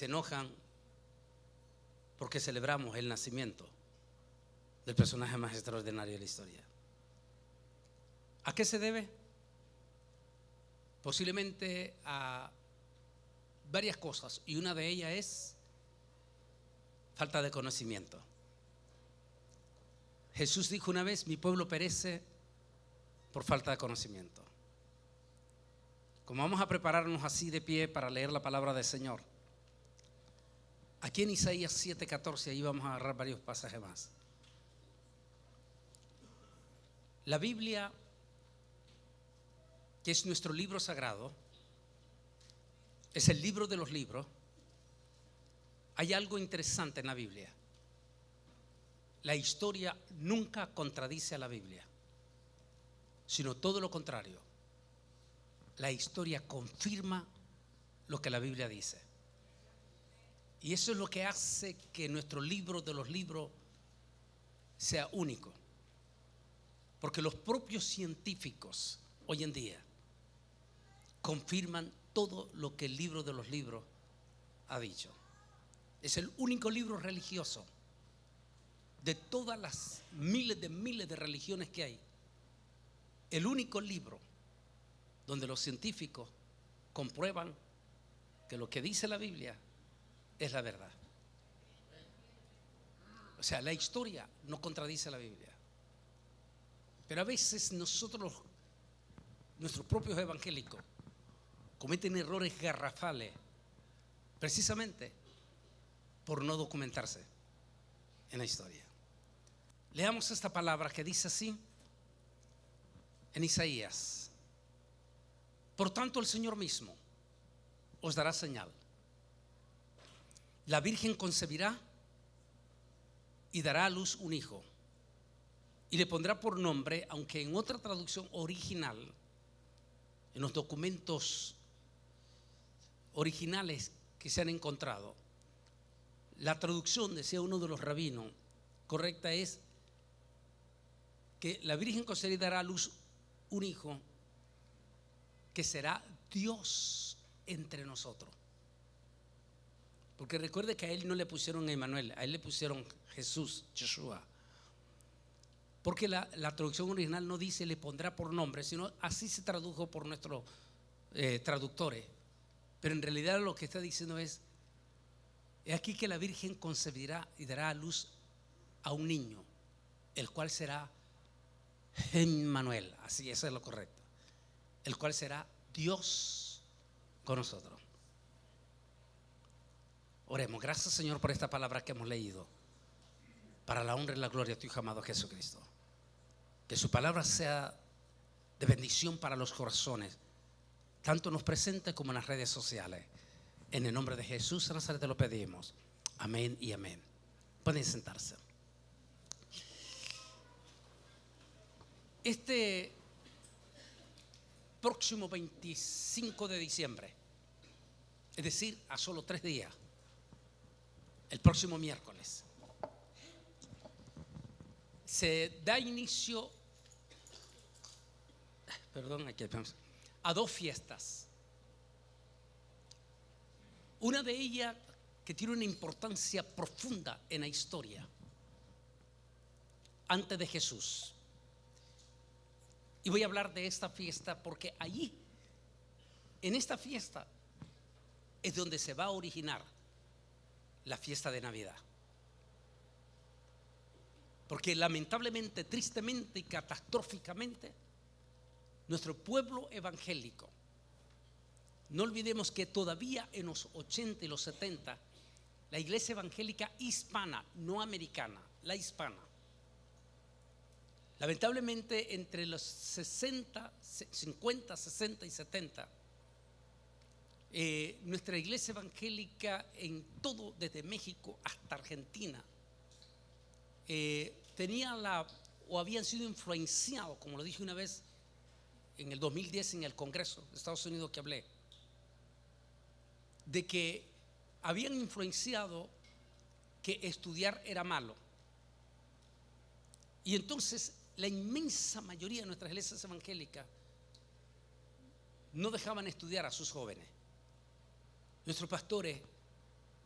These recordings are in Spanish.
se enojan porque celebramos el nacimiento del personaje más extraordinario de la historia. ¿A qué se debe? Posiblemente a varias cosas, y una de ellas es falta de conocimiento. Jesús dijo una vez: mi pueblo perece por falta de conocimiento. Como vamos a prepararnos así de pie para leer la palabra del Señor, aquí en Isaías 7:14, ahí vamos a agarrar varios pasajes más. La Biblia, que es nuestro libro sagrado, es el libro de los libros. Hay algo interesante en la Biblia: la historia nunca contradice a la Biblia, sino todo lo contrario. La historia confirma lo que la Biblia dice. Y eso es lo que hace que nuestro libro de los libros sea único. Porque los propios científicos hoy en día confirman todo lo que el libro de los libros ha dicho. Es el único libro religioso de todas las miles de religiones que hay. El único libro donde los científicos comprueban que lo que dice la Biblia es la verdad. O sea, la historia no contradice a la Biblia. Pero a veces nosotros, nuestros propios evangélicos, cometen errores garrafales precisamente por no documentarse en la historia. Leamos esta palabra que dice así en Isaías: por tanto, el Señor mismo os dará señal. La Virgen concebirá y dará a luz un hijo, y le pondrá por nombre, aunque en otra traducción original, en los documentos originales que se han encontrado, la traducción, decía uno de los rabinos, correcta es que la Virgen concebirá y dará a luz un hijo que será Dios entre nosotros. Porque recuerde que a él no le pusieron Emmanuel, a él le pusieron Jesús, Yeshua. Porque la traducción original no dice le pondrá por nombre, sino así se tradujo por nuestros traductores. Pero en realidad lo que está diciendo es aquí que la Virgen concebirá y dará a luz a un niño, el cual será Emmanuel, así, eso es lo correcto, el cual será Dios con nosotros. Oremos. Gracias, Señor, por esta palabra que hemos leído, para la honra y la gloria de tu Hijo amado Jesucristo. Que su palabra sea de bendición para los corazones, tanto en los presentes como en las redes sociales. En el nombre de Jesús de Nazaret te lo pedimos. Amén y amén. Pueden sentarse. Este próximo 25 de diciembre, es decir, a solo 3 días, el próximo miércoles, se da inicio, a 2 fiestas. Una de ellas que tiene una importancia profunda en la historia, antes de Jesús. Y voy a hablar de esta fiesta porque allí, en esta fiesta, es donde se va a originar la fiesta de Navidad. Porque lamentablemente, tristemente y catastróficamente, nuestro pueblo evangélico, no olvidemos que todavía en los 80 y los 70, la iglesia evangélica hispana, no americana, la hispana, lamentablemente entre los 50, 60 y 70, nuestra iglesia evangélica en todo, desde México hasta Argentina, tenía o habían sido influenciados, como lo dije una vez en el 2010 en el Congreso de Estados Unidos que hablé, de que habían influenciado que estudiar era malo. Y entonces la inmensa mayoría de nuestras iglesias evangélicas no dejaban estudiar a sus jóvenes. Nuestros pastores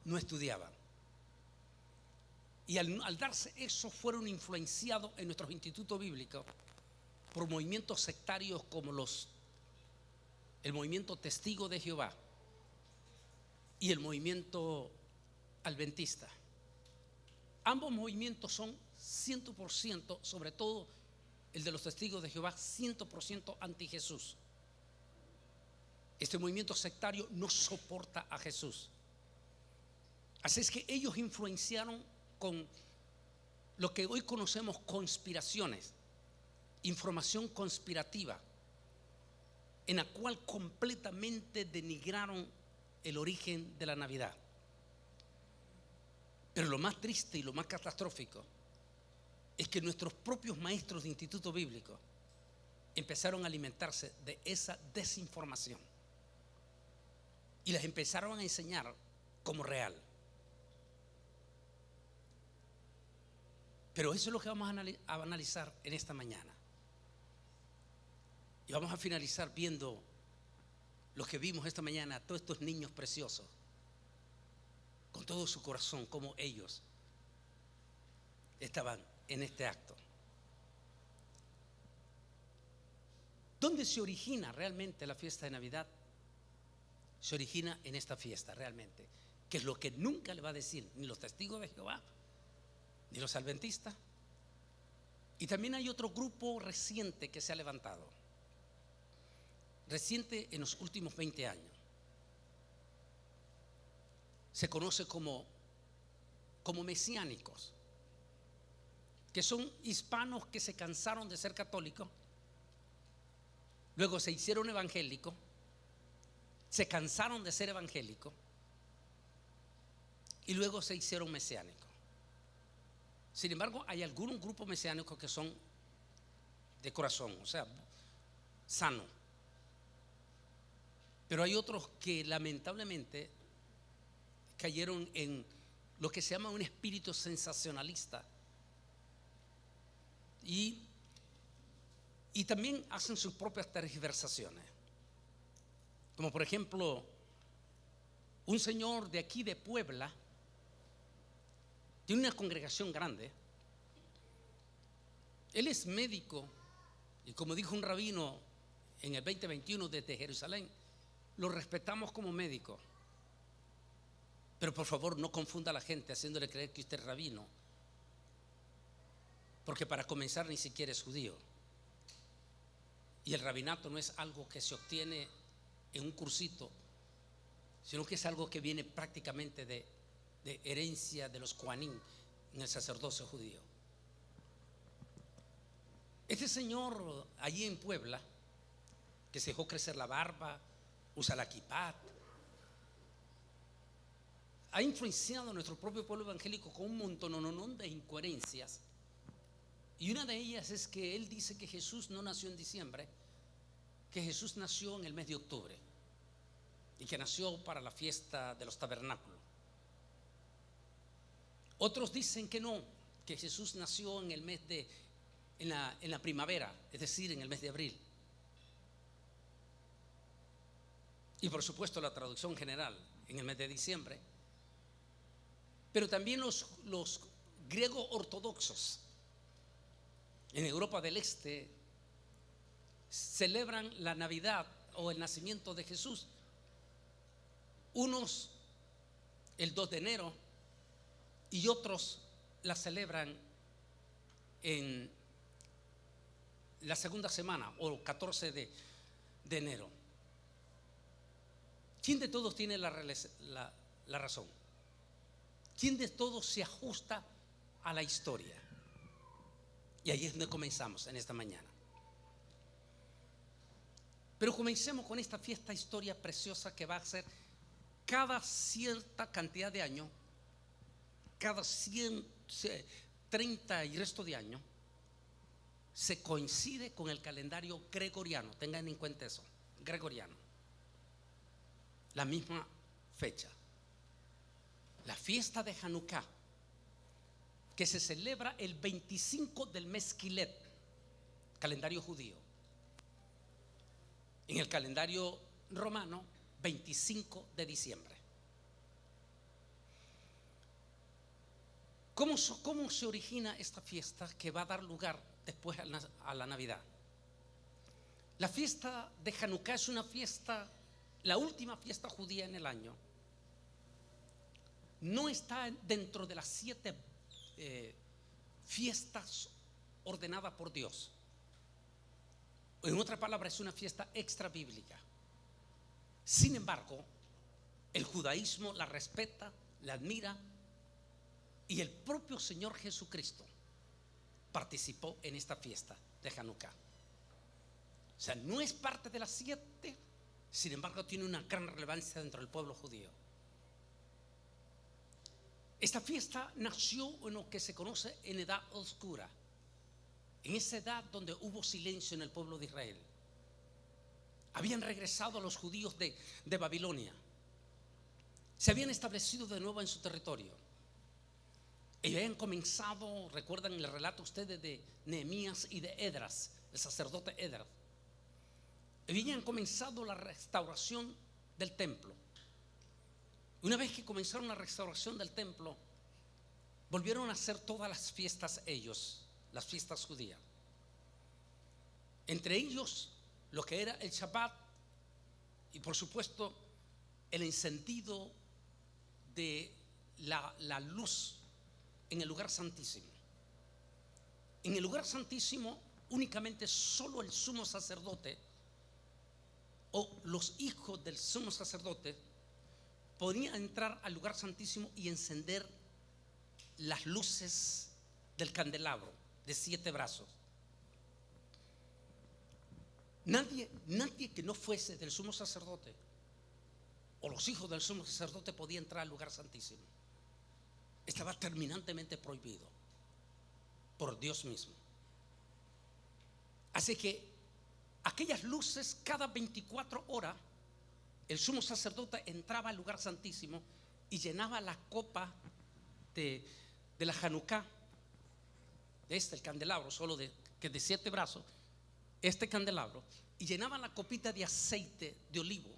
no estudiaban. Y al darse eso, fueron influenciados en nuestros institutos bíblicos por movimientos sectarios como el movimiento Testigo de Jehová y el movimiento Adventista. Ambos movimientos son 100%, sobre todo el de los Testigos de Jehová, 100% anti Jesús. Este movimiento sectario no soporta a Jesús. Así es que ellos influenciaron con lo que hoy conocemos conspiraciones, información conspirativa, en la cual completamente denigraron el origen de la Navidad. Pero lo más triste y lo más catastrófico es que nuestros propios maestros de instituto bíblico empezaron a alimentarse de esa desinformación y las empezaron a enseñar como real. Pero eso es lo que vamos a analizar en esta mañana. Y vamos a finalizar viendo lo que vimos esta mañana, todos estos niños preciosos, con todo su corazón, como ellos estaban en este acto. ¿Dónde se origina realmente la fiesta de Navidad? Se origina en esta fiesta realmente, que es lo que nunca le va a decir ni los Testigos de Jehová ni los adventistas. Y también hay otro grupo reciente que se ha levantado, reciente en los últimos 20 años. Se conoce como mesiánicos, que son hispanos que se cansaron de ser católicos, luego se hicieron evangélicos, se cansaron de ser evangélicos y luego se hicieron mesiánicos. Sin embargo, hay algunos grupos mesiánicos que son de corazón, o sea, sanos. Pero hay otros que lamentablemente cayeron en lo que se llama un espíritu sensacionalista y también hacen sus propias tergiversaciones. Como por ejemplo, un señor de aquí de Puebla tiene una congregación grande. Él es médico y, como dijo un rabino en el 2021 desde Jerusalén, lo respetamos como médico, pero por favor no confunda a la gente haciéndole creer que usted es rabino, porque para comenzar ni siquiera es judío, y el rabinato no es algo que se obtiene en un cursito, sino que es algo que viene prácticamente de herencia de los Kohanim en el sacerdocio judío. Este señor allí en Puebla, que se dejó crecer la barba, usa la kippah, ha influenciado a nuestro propio pueblo evangélico con un montón de incoherencias. Y una de ellas es que él dice que Jesús no nació en diciembre, que Jesús nació en el mes de octubre y que nació para la fiesta de los tabernáculos. Otros dicen que no, que Jesús nació en el mes en la primavera, es decir, en el mes de abril. Y por supuesto la traducción general en el mes de diciembre. Pero también los griegos ortodoxos en Europa del Este celebran la Navidad o el nacimiento de Jesús. Unos el 2 de enero y otros la celebran en la segunda semana o 14 de enero. ¿Quién de todos tiene la razón? ¿Quién de todos se ajusta a la historia? Y ahí es donde comenzamos en esta mañana. Pero comencemos con esta fiesta historia preciosa que va a ser cada cierta cantidad de años, cada 130 y resto de años, se coincide con el calendario gregoriano. Tengan en cuenta eso, gregoriano. La misma fecha. La fiesta de Hanukkah, que se celebra el 25 del mes Quilev, calendario judío. En el calendario romano, 25 de diciembre. ¿Cómo se origina esta fiesta que va a dar lugar después a la Navidad? La fiesta de Hanukkah es una fiesta, la última fiesta judía en el año. No está dentro de las 7 fiestas ordenadas por Dios. En otra palabra, es una fiesta extra bíblica. Sin embargo, el judaísmo la respeta, la admira, y el propio Señor Jesucristo participó en esta fiesta de Hanukkah. O sea, no es parte de las 7, sin embargo tiene una gran relevancia dentro del pueblo judío. Esta fiesta nació en lo que se conoce en edad oscura, en esa edad donde hubo silencio en el pueblo de Israel. Habían regresado los judíos de Babilonia, se habían establecido de nuevo en su territorio. Ellos habían comenzado, recuerdan el relato ustedes de Nehemías y de Esdras, el sacerdote Esdras. Habían comenzado la restauración del templo. Una vez que comenzaron la restauración del templo, volvieron a hacer todas las fiestas ellos, las fiestas judías. Entre ellos, lo que era el Shabbat y por supuesto el encendido de la luz en el lugar santísimo. En el lugar santísimo únicamente solo el sumo sacerdote o los hijos del sumo sacerdote podían entrar al lugar santísimo y encender las luces del candelabro de 7 brazos. Nadie que no fuese del sumo sacerdote o los hijos del sumo sacerdote podía entrar al lugar santísimo. Estaba terminantemente prohibido por Dios mismo. Así que aquellas luces, cada 24 horas el sumo sacerdote entraba al lugar santísimo y llenaba la copa de la Hanukkah, el candelabro solo que de 7 brazos, este candelabro, y llenaba la copita de aceite de olivo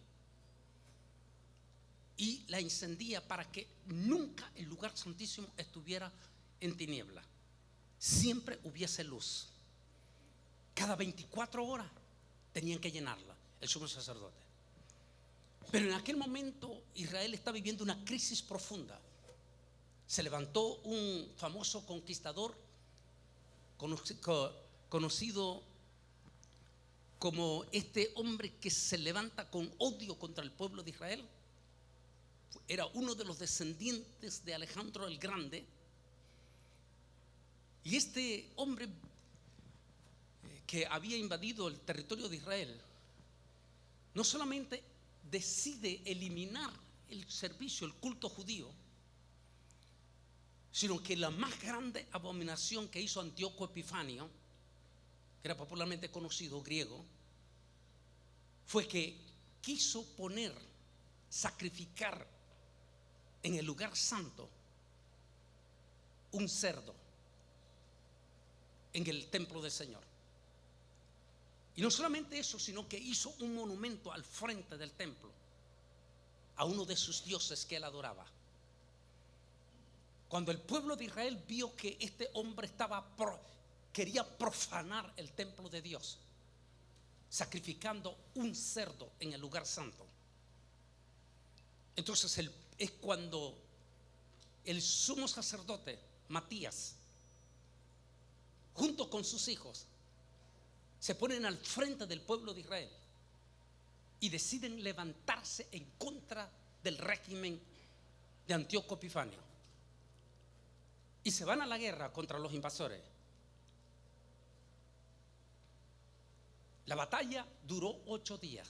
y la encendía para que nunca el lugar santísimo estuviera en tiniebla, siempre hubiese luz. Cada 24 horas tenían que llenarla el sumo sacerdote. Pero en aquel momento Israel está viviendo una crisis profunda. Se levantó un famoso conquistador conocido como este hombre que se levanta con odio contra el pueblo de Israel. Era uno de los descendientes de Alejandro el Grande. Y este hombre que había invadido el territorio de Israel no solamente decide eliminar el servicio, el culto judío, sino que la más grande abominación que hizo Antíoco Epifanio, que era popularmente conocido, griego, fue que quiso sacrificar en el lugar santo un cerdo en el templo del Señor. Y no solamente eso, sino que hizo un monumento al frente del templo a uno de sus dioses que él adoraba. Cuando el pueblo de Israel vio que este hombre quería profanar el templo de Dios, sacrificando un cerdo en el lugar santo, entonces es cuando el sumo sacerdote Matías, junto con sus hijos, se ponen al frente del pueblo de Israel y deciden levantarse en contra del régimen de Antíoco Epifanio y se van a la guerra contra los invasores. La batalla duró 8 días.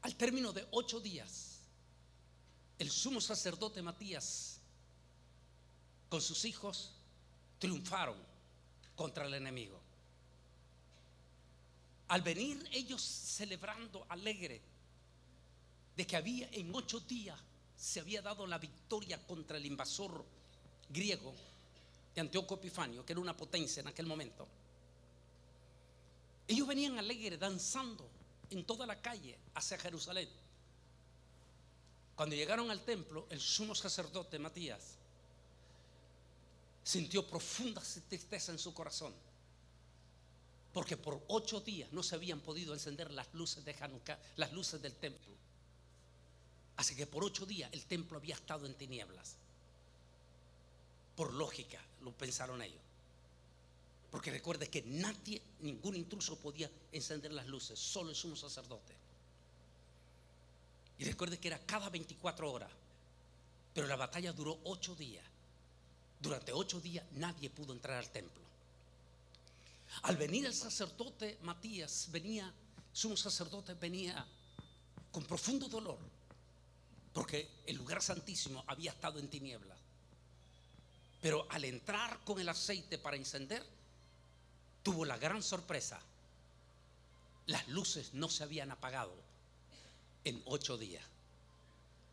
Al término de 8 días, el sumo sacerdote Matías con sus hijos triunfaron contra el enemigo. Al venir ellos celebrando alegre de que en 8 días se había dado la victoria contra el invasor griego de Antíoco Epifanio, que era una potencia en aquel momento, ellos venían alegres danzando en toda la calle hacia Jerusalén. Cuando llegaron al templo, el sumo sacerdote Matías sintió profunda tristeza en su corazón, porque por 8 días no se habían podido encender las luces de Hanukkah, las luces del templo. Así que por 8 días el templo había estado en tinieblas. Por lógica, lo pensaron ellos. Porque recuerde que nadie, ningún intruso podía encender las luces, solo el sumo sacerdote. Y recuerde que era cada 24 horas. Pero la batalla duró 8 días. Durante 8 días nadie pudo entrar al templo. Al venir el sacerdote Matías, sumo sacerdote, venía con profundo dolor, porque el lugar santísimo había estado en tinieblas. Pero al entrar con el aceite para encender, tuvo la gran sorpresa: las luces no se habían apagado en 8 días.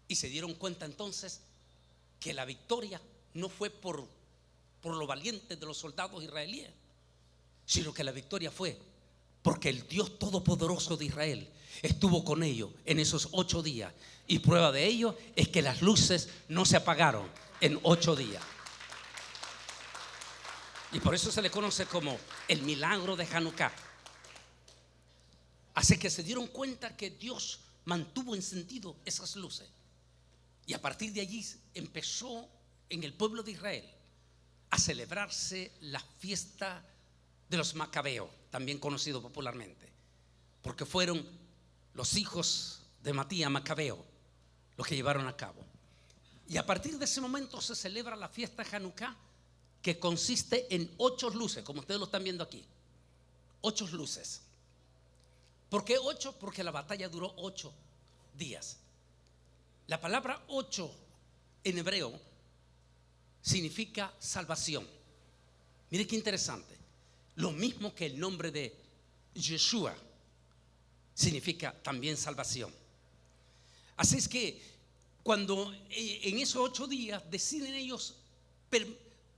Y se dieron cuenta entonces que la victoria no fue por lo valiente de los soldados israelíes, sino que la victoria fue porque el Dios Todopoderoso de Israel estuvo con ellos en esos 8 días. Y prueba de ello es que las luces no se apagaron en 8 días. Y por eso se le conoce como el milagro de Hanukkah. Así que se dieron cuenta que Dios mantuvo encendido esas luces. Y a partir de allí empezó en el pueblo de Israel a celebrarse la fiesta de los Macabeos, también conocido popularmente, porque fueron los hijos de Matías Macabeo los que llevaron a cabo. Y a partir de ese momento se celebra la fiesta Hanukkah, que consiste en 8 luces, como ustedes lo están viendo aquí. 8 luces. ¿Por qué 8? Porque la batalla duró 8 días. La palabra 8 en hebreo significa salvación. Mire qué interesante. Lo mismo que el nombre de Yeshua significa también salvación. Así es que cuando en esos 8 días deciden ellos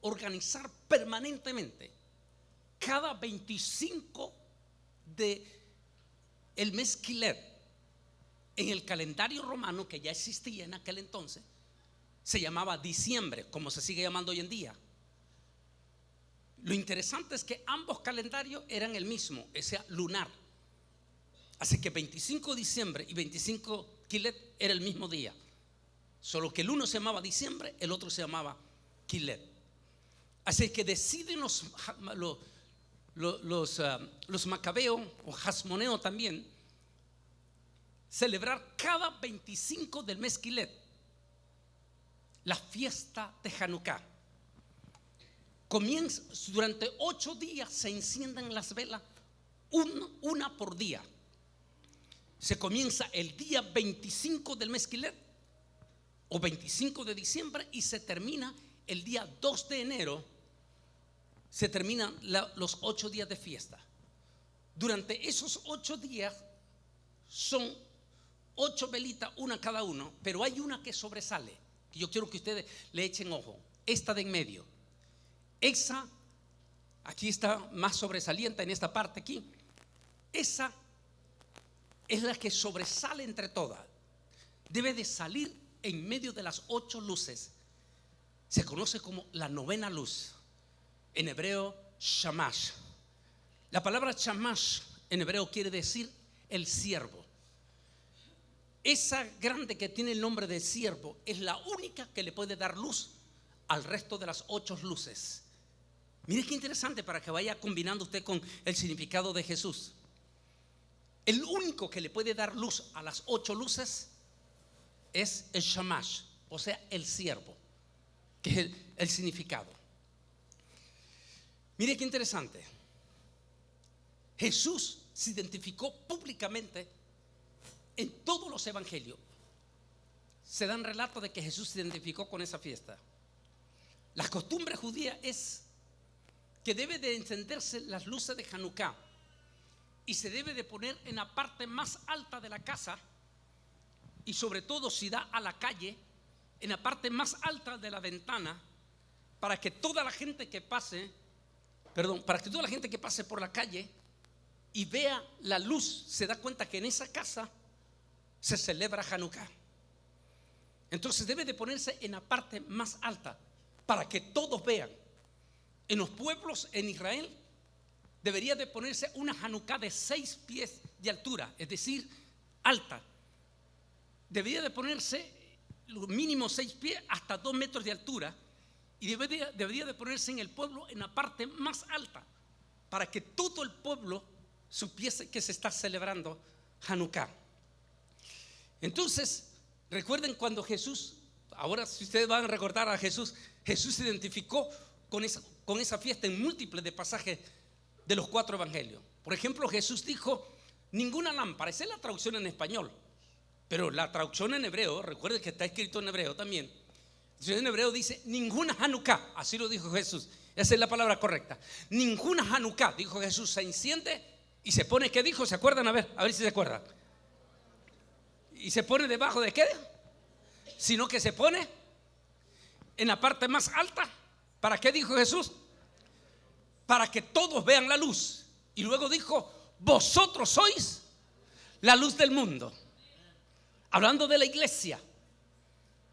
organizar permanentemente, cada 25 de el mes Kislev, en el calendario romano que ya existía en aquel entonces, se llamaba diciembre, como se sigue llamando hoy en día. Lo interesante es que ambos calendarios eran el mismo, o sea, lunar. Así que 25 de diciembre y 25 Kislev era el mismo día, solo que el uno se llamaba diciembre, el otro se llamaba Kislev. Así que deciden los macabeos o hasmoneos también celebrar cada 25 del mes Kislev la fiesta de Hanukkah. Comienza durante 8 días, se encienden las velas una por día. Se comienza el día 25 del mes Kislev o 25 de diciembre y se termina el día 2 de enero. Se terminan los 8 días de fiesta. Durante esos 8 días son 8 velitas, una cada uno, pero hay una que sobresale, que yo quiero que ustedes le echen ojo. Esta de en medio, esa aquí está más sobresaliente en esta parte aquí. Esa es la que sobresale entre todas. Debe de salir en medio de las 8 luces. Se conoce como la novena luz. En hebreo, Shamash. La palabra Shamash en hebreo quiere decir el siervo. Esa grande que tiene el nombre de siervo es la única que le puede dar luz al resto de las 8 luces. Mire qué interesante, para que vaya combinando usted con el significado de Jesús. El único que le puede dar luz a las 8 luces es el Shamash, o sea, el siervo, que es el significado. Mire qué interesante. Jesús se identificó públicamente en todos los evangelios. Se dan relatos de que Jesús se identificó con esa fiesta. La costumbre judía es que debe de encenderse las luces de Hanukkah y se debe de poner en la parte más alta de la casa, y sobre todo si da a la calle, en la parte más alta de la ventana, para que toda la gente que pase por la calle y vea la luz, se da cuenta que en esa casa se celebra Hanukkah. Entonces debe de ponerse en la parte más alta para que todos vean. En los pueblos en Israel debería de ponerse una Hanuká de 6 pies de altura, es decir, alta. Debería de ponerse lo mínimo 6 pies hasta 2 metros de altura, y debería de ponerse en el pueblo en la parte más alta para que todo el pueblo supiese que se está celebrando Hanuká. Entonces, recuerden cuando Jesús, ahora si ustedes van a recordar a Jesús, Jesús se identificó con esa fiesta en múltiples de pasajes de los 4 evangelios. Por ejemplo, Jesús dijo: ninguna lámpara, esa es la traducción en español, pero la traducción en hebreo, recuerden que está escrito en hebreo también. En hebreo dice ninguna Hanuká, así lo dijo Jesús, esa es la palabra correcta. Ninguna Hanuká, dijo Jesús, se enciende y se pone, ¿qué dijo? ¿Se acuerdan? A ver si se acuerdan. ¿Y se pone debajo de qué? Sino que se pone en la parte más alta. ¿Para qué dijo Jesús? Para que todos vean la luz. Y luego dijo: vosotros sois la luz del mundo. Hablando de la iglesia.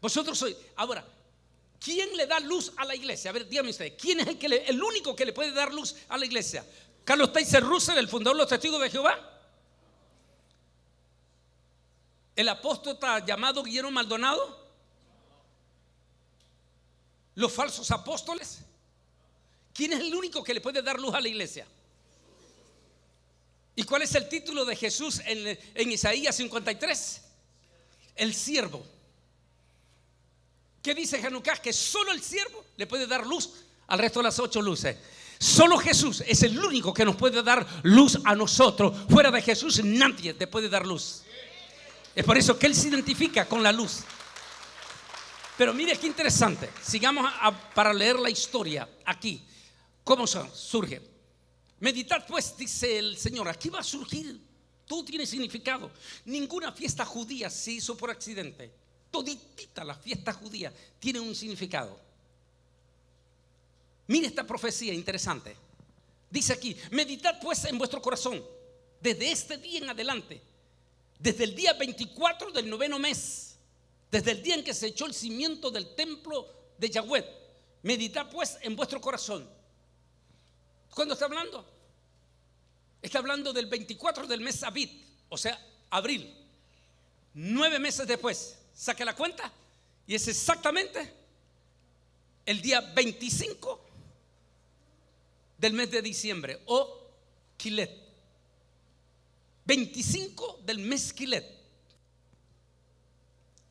Vosotros sois. Ahora, ¿quién le da luz a la iglesia? A ver, díganme ustedes, ¿quién es el único que le puede dar luz a la iglesia? Carlos Taser Russell, el fundador de los Testigos de Jehová. El apóstata llamado Guillermo Maldonado. Los falsos apóstoles. ¿Quién es el único que le puede dar luz a la iglesia? ¿Y cuál es el título de Jesús en Isaías 53? El siervo. ¿Qué dice Hanuká? Que solo el siervo le puede dar luz al resto de las 8 luces. Solo Jesús es el único que nos puede dar luz a nosotros. Fuera de Jesús nadie te puede dar luz. Es por eso que Él se identifica con la luz. Pero mire qué interesante. Sigamos para leer la historia aquí. ¿Cómo surge? Meditad pues, dice el Señor. Aquí va a surgir. Todo tiene significado. Ninguna fiesta judía se hizo por accidente. Toditita la fiesta judía tiene un significado. Mire esta profecía interesante. Dice aquí: meditad pues en vuestro corazón desde este día en adelante, desde el día 24 del 9º mes, desde el día en que se echó el cimiento del templo de Yahweh. Meditad pues en vuestro corazón. ¿Cuándo está hablando? Está hablando del 24 del mes Abib, o sea, abril. 9 meses después. Saque la cuenta y es exactamente el día 25 del mes de diciembre, o Quilet. 25 del mes Quilet.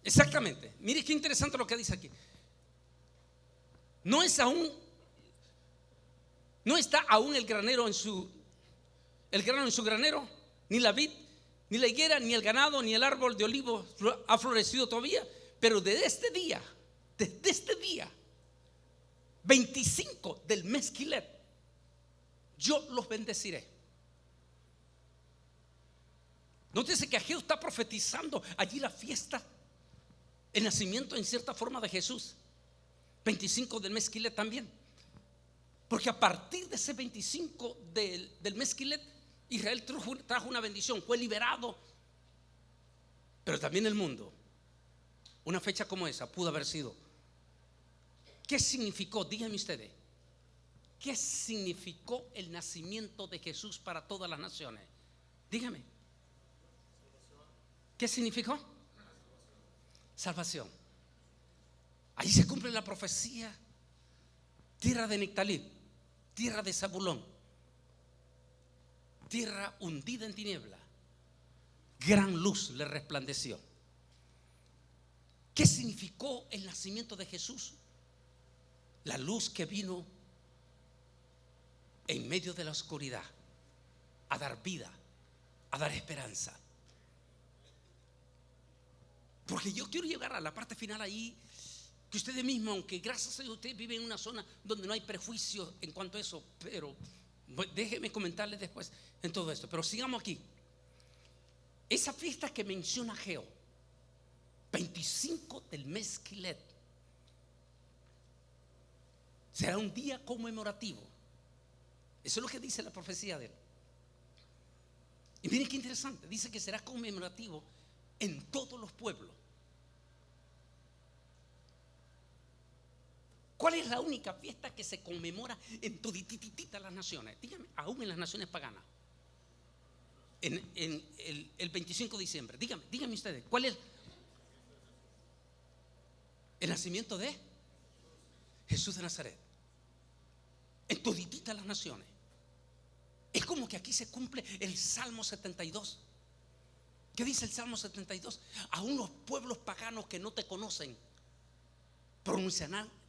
Exactamente. Mire qué interesante lo que dice aquí. No está aún el grano en su granero, ni la vid, ni la higuera, ni el ganado, ni el árbol de olivo ha florecido todavía. Pero desde este día 25 del mes Quilet, yo los bendeciré. Nótese que Ageo está profetizando allí la fiesta, el nacimiento en cierta forma de Jesús. 25 del mes Quilet también. Porque a partir de ese 25 del mes Quilet, Israel trajo una bendición, fue liberado. Pero también el mundo. Una fecha como esa pudo haber sido. ¿Qué significó? Díganme ustedes. ¿Qué significó el nacimiento de Jesús para todas las naciones? Dígame. ¿Qué significó? Salvación. Ahí se cumple la profecía. Tierra de Nectalí, tierra de Zabulón, tierra hundida en tiniebla, gran luz le resplandeció. ¿Qué significó el nacimiento de Jesús? La luz que vino en medio de la oscuridad a dar vida, a dar esperanza. Porque yo quiero llegar a la parte final ahí, que ustedes mismos, aunque gracias a Dios ustedes viven en una zona donde no hay prejuicios en cuanto a eso, pero déjenme comentarles después en todo esto. Pero sigamos aquí. Esa fiesta que menciona Ageo, 25 del mes Quilet, será un día conmemorativo. Eso es lo que dice la profecía de él. Y miren qué interesante, dice que será conmemorativo en todos los pueblos. ¿Cuál es la única fiesta que se conmemora en todititita las naciones? Dígame, aún en las naciones paganas. El 25 de diciembre. Dígame ustedes, ¿cuál es? El nacimiento de Jesús de Nazaret. En toditita las naciones. Es como que aquí se cumple el Salmo 72. ¿Qué dice el Salmo 72? Aún los pueblos paganos que no te conocen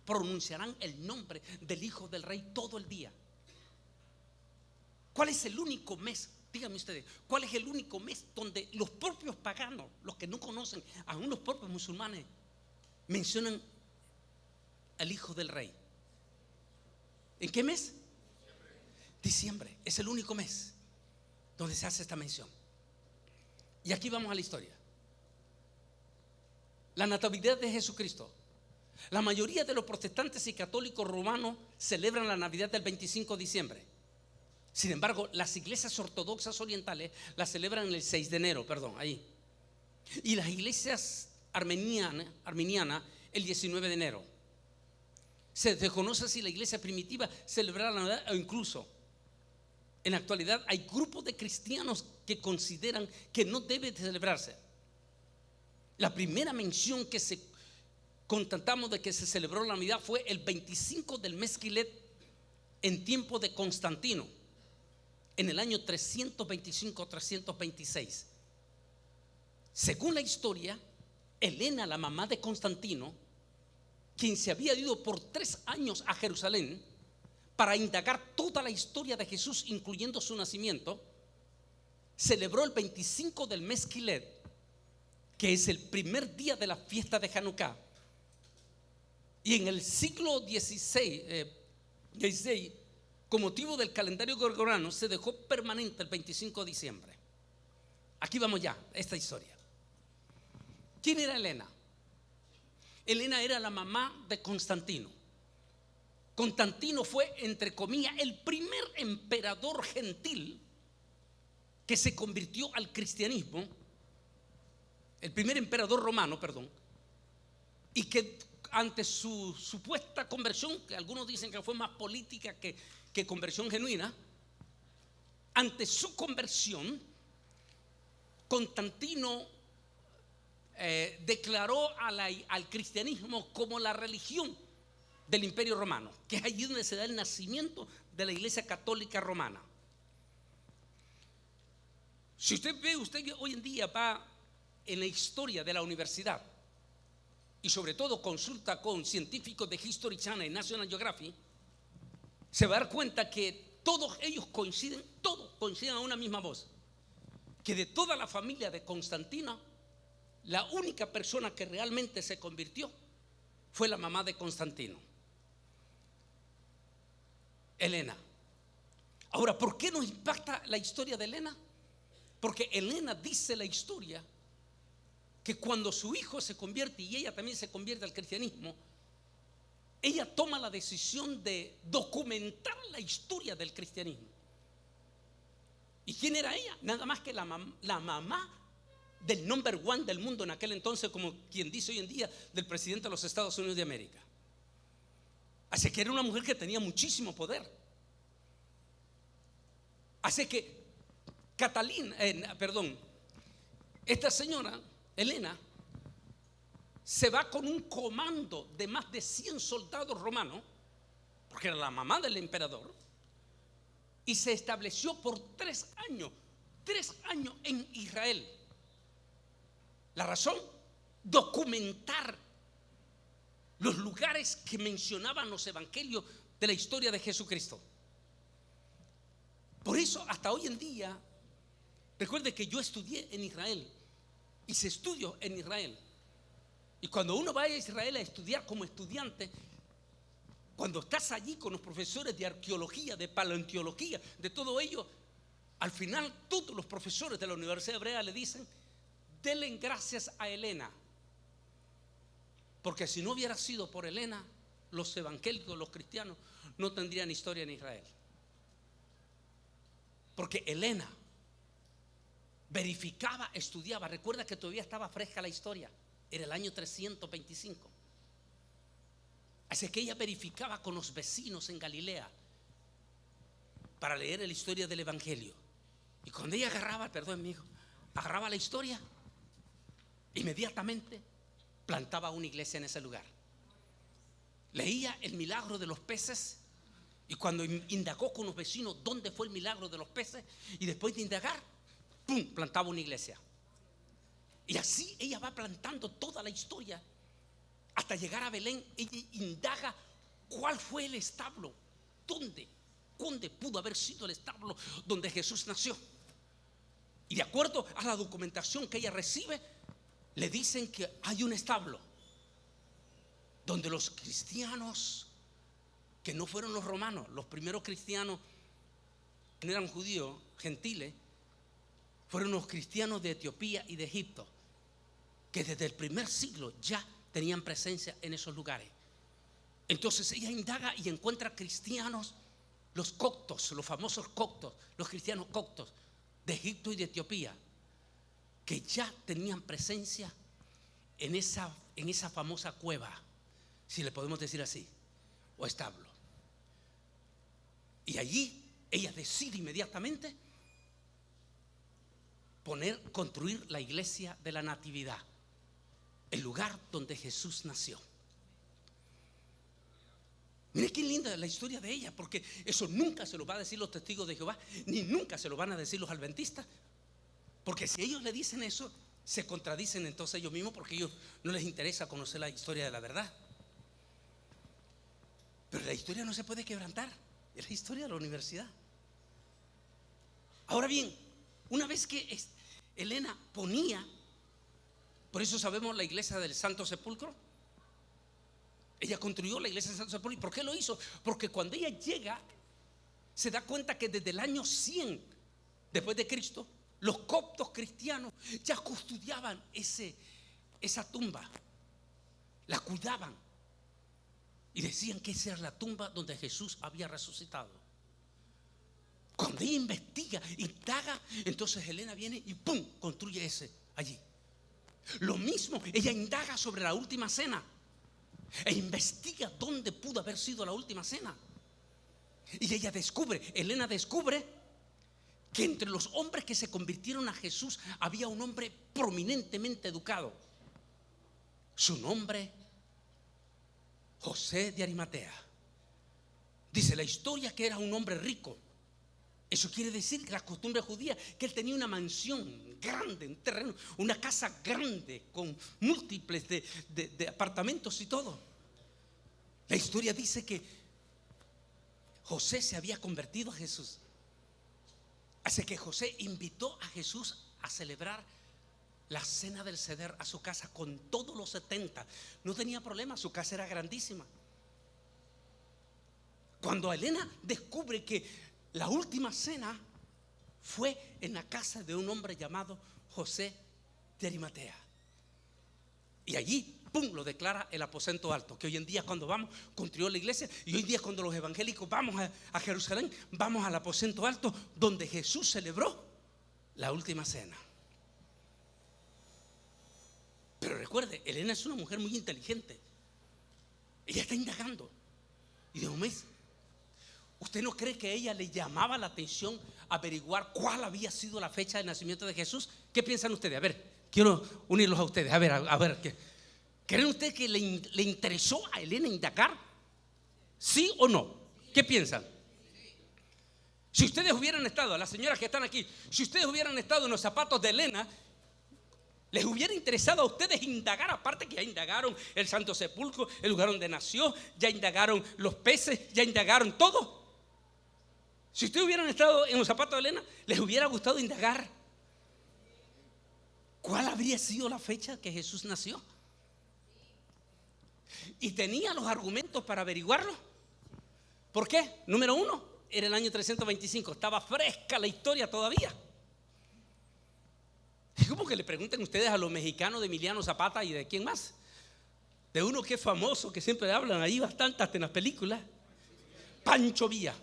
pronunciarán el nombre del Hijo del Rey todo el día. ¿Cuál es el único mes? Díganme ustedes, ¿cuál es el único mes donde los propios paganos, los que no conocen, aún los propios musulmanes, mencionan al Hijo del Rey? ¿En qué mes? Diciembre. Es el único mes donde se hace esta mención. Y aquí vamos a la historia. La natividad de Jesucristo. La mayoría de los protestantes y católicos romanos celebran la Navidad del 25 de diciembre. Sin embargo, las iglesias ortodoxas orientales la celebran el 6 de enero, ahí. Y las iglesias armenianas el 19 de enero. Se desconoce si la iglesia primitiva celebraba la Navidad o incluso en la actualidad hay grupos de cristianos que consideran que no debe de celebrarse. La primera mención que constatamos de que se celebró la Navidad fue el 25 del mes Quilet en tiempo de Constantino, en el año 325-326. Según la historia, Helena, la mamá de Constantino, quien se había ido por 3 años a Jerusalén para indagar toda la historia de Jesús, incluyendo su nacimiento, celebró el 25 del mes Quilet, que es el primer día de la fiesta de Hanukkah. Y en el siglo XVI, con motivo del calendario gregoriano, se dejó permanente el 25 de diciembre. Aquí vamos ya, esta historia. ¿Quién era Helena? Helena era la mamá de Constantino. Constantino fue, entre comillas, el primer emperador gentil que se convirtió al cristianismo, el primer emperador romano, y que ante su supuesta conversión, que algunos dicen que fue más política que conversión genuina, ante su conversión, Constantino declaró al cristianismo como la religión del Imperio Romano, que es allí donde se da el nacimiento de la Iglesia Católica Romana. Si usted hoy en día va en la historia de la universidad y sobre todo consulta con científicos de History Channel y National Geographic, se va a dar cuenta que todos ellos coinciden a una misma voz, que de toda la familia de Constantino, la única persona que realmente se convirtió fue la mamá de Constantino, Helena. Ahora, ¿por qué nos impacta la historia de Helena? Porque Helena dice la historia que cuando su hijo se convierte y ella también se convierte al cristianismo, ella toma la decisión de documentar la historia del cristianismo. ¿Y quién era ella? Nada más que la mamá del number one del mundo en aquel entonces, como quien dice hoy en día, del presidente de los Estados Unidos de América. Así que era una mujer que tenía muchísimo poder. Así que esta señora Helena se va con un comando de más de 100 soldados romanos, porque era la mamá del emperador, y se estableció por 3 años en Israel. La razón, documentar los lugares que mencionaban los evangelios de la historia de Jesucristo. Por eso hasta hoy en día, recuerde que yo estudié en Israel, hice estudios en Israel, y cuando uno va a Israel a estudiar como estudiante, cuando estás allí con los profesores de arqueología, de paleontología, de todo ello, al final todos los profesores de la Universidad Hebrea le dicen: denle gracias a Helena, porque si no hubiera sido por Helena, los evangélicos, los cristianos, no tendrían historia en Israel. Porque Helena verificaba, estudiaba. Recuerda que todavía estaba fresca la historia, era el año 325. Así que ella verificaba con los vecinos en Galilea para leer la historia del Evangelio. Y cuando ella agarraba la historia, inmediatamente plantaba una iglesia en ese lugar. Leía el milagro de los peces, y cuando indagó con los vecinos dónde fue el milagro de los peces, y después de indagar, ¡pum!, plantaba una iglesia. Y así ella va plantando toda la historia hasta llegar a Belén. Ella indaga cuál fue el establo, dónde pudo haber sido el establo donde Jesús nació. Y de acuerdo a la documentación que ella recibe, le dicen que hay un establo donde los cristianos, que no fueron los romanos, los primeros cristianos que no eran judíos, gentiles, fueron los cristianos de Etiopía y de Egipto, que desde el primer siglo ya tenían presencia en esos lugares. Entonces ella indaga y encuentra cristianos, los coptos, los famosos coptos, los cristianos coptos de Egipto y de Etiopía, que ya tenían presencia en esa famosa cueva, si le podemos decir así, o establo. Y allí ella decide inmediatamente construir la iglesia de la Natividad, el lugar donde Jesús nació. Mire qué linda la historia de ella, porque eso nunca se lo va a decir los testigos de Jehová, ni nunca se lo van a decir los adventistas, porque si ellos le dicen eso, se contradicen entonces ellos mismos, porque a ellos no les interesa conocer la historia de la verdad. Pero la historia no se puede quebrantar, es la historia de la universidad. Ahora bien, una vez que Elena ponía, por eso sabemos la iglesia del Santo Sepulcro, ella construyó la iglesia del Santo Sepulcro. ¿Y por qué lo hizo? Porque cuando ella llega, se da cuenta que desde el año 100 después de Cristo, los coptos cristianos ya custodiaban esa tumba, la cuidaban y decían que esa era la tumba donde Jesús había resucitado. Cuando ella investiga, indaga, entonces Elena viene y ¡pum!, construye ese allí. Lo mismo, ella indaga sobre la última cena e investiga dónde pudo haber sido la última cena. Y Elena descubre que entre los hombres que se convirtieron a Jesús había un hombre prominentemente educado. Su nombre, José de Arimatea. Dice la historia que era un hombre rico. Eso quiere decir que la costumbre judía, que él tenía una mansión grande, un terreno, una casa grande con múltiples de apartamentos y todo. La historia dice que José se había convertido a Jesús. Así que José invitó a Jesús a celebrar la cena del Seder a su casa con todos los 70. No tenía problema, su casa era grandísima. Cuando Elena descubre que la última cena fue en la casa de un hombre llamado José de Arimatea, y allí, ¡pum!, lo declara el aposento alto, que hoy en día cuando vamos, construyó la iglesia, y hoy en día cuando los evangélicos vamos a Jerusalén, vamos al aposento alto donde Jesús celebró la última cena. Pero recuerde, Elena es una mujer muy inteligente. Ella está indagando, y de un mes, ¿usted no cree que a ella le llamaba la atención averiguar cuál había sido la fecha de nacimiento de Jesús? ¿Qué piensan ustedes? A ver, quiero unirlos a ustedes. A ver, ¿creen ustedes que le interesó a Elena indagar? ¿Sí o no? ¿Qué piensan? Si ustedes hubieran estado, las señoras que están aquí, si ustedes hubieran estado en los zapatos de Elena, ¿les hubiera interesado a ustedes indagar? Aparte que ya indagaron el Santo Sepulcro, el lugar donde nació, ya indagaron los peces, ya indagaron todo. Si ustedes hubieran estado en los zapatos de Elena, ¿les hubiera gustado indagar cuál habría sido la fecha que Jesús nació? Y tenía los argumentos para averiguarlo. ¿Por qué? Número uno, era el año 325, estaba fresca la historia todavía. Es como que le pregunten ustedes a los mexicanos de Emiliano Zapata y de quién más, de uno que es famoso, que siempre hablan ahí bastante hasta en las películas, Pancho Villa.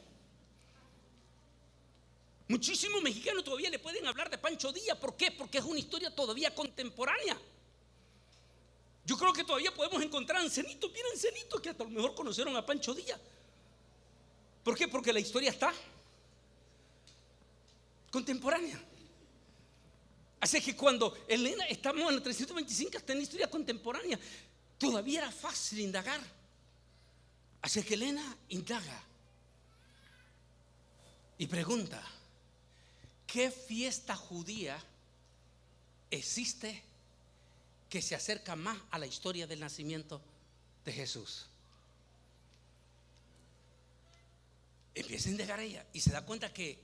Muchísimos mexicanos todavía le pueden hablar de Pancho Villa. ¿Por qué? Porque es una historia todavía contemporánea. Yo creo que todavía podemos encontrar ancianitos, bien ancianitos, que hasta a lo mejor conocieron a Pancho Díaz. ¿Por qué? Porque la historia está contemporánea. Así que cuando Elena, estamos en el 325, está en la historia contemporánea, todavía era fácil indagar. Así que Elena indaga y pregunta: ¿qué fiesta judía existe que se acerca más a la historia del nacimiento de Jesús? Empieza a indagar ella y se da cuenta que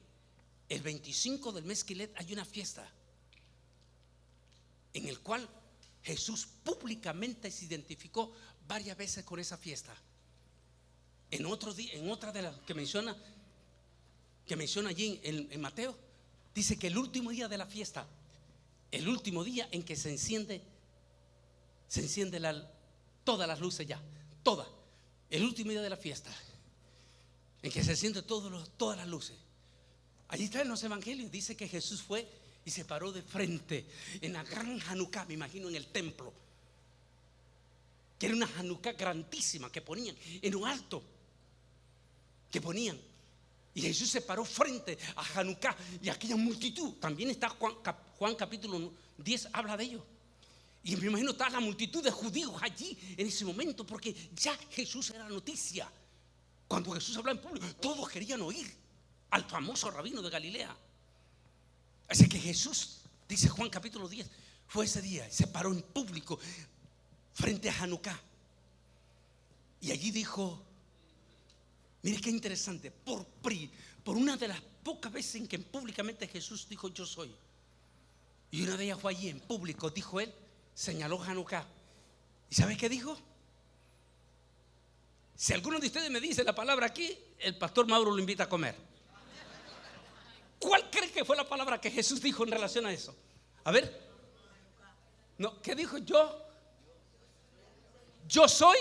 el 25 del mes Quilet hay una fiesta en el cual Jesús públicamente se identificó varias veces con esa fiesta. En otro día, en otra de las que menciona allí en Mateo, dice que el último día de la fiesta, el último día en que se enciende todas las luces ya, todas, el último día de la fiesta, en que se encienden todas las luces. Allí está en los evangelios, dice que Jesús fue y se paró de frente en la gran Hanukkah, me imagino en el templo, que era una Hanukkah grandísima que ponían en un alto, que ponían. Y Jesús se paró frente a Hanukkah y aquella multitud. También está Juan capítulo 10, habla de ello. Y me imagino está la multitud de judíos allí en ese momento, porque ya Jesús era noticia. Cuando Jesús hablaba en público, todos querían oír al famoso rabino de Galilea. Así que Jesús, dice Juan capítulo 10, fue ese día, se paró en público frente a Hanukkah. Y allí dijo, mire qué interesante, por una de las pocas veces en que públicamente Jesús dijo yo soy. Y una de ellas fue allí en público, dijo él, señaló Hanukkah. ¿Y sabe qué dijo? Si alguno de ustedes me dice la palabra aquí, el pastor Mauro lo invita a comer. ¿Cuál cree que fue la palabra que Jesús dijo en relación a eso? A ver. No, ¿qué dijo? Yo soy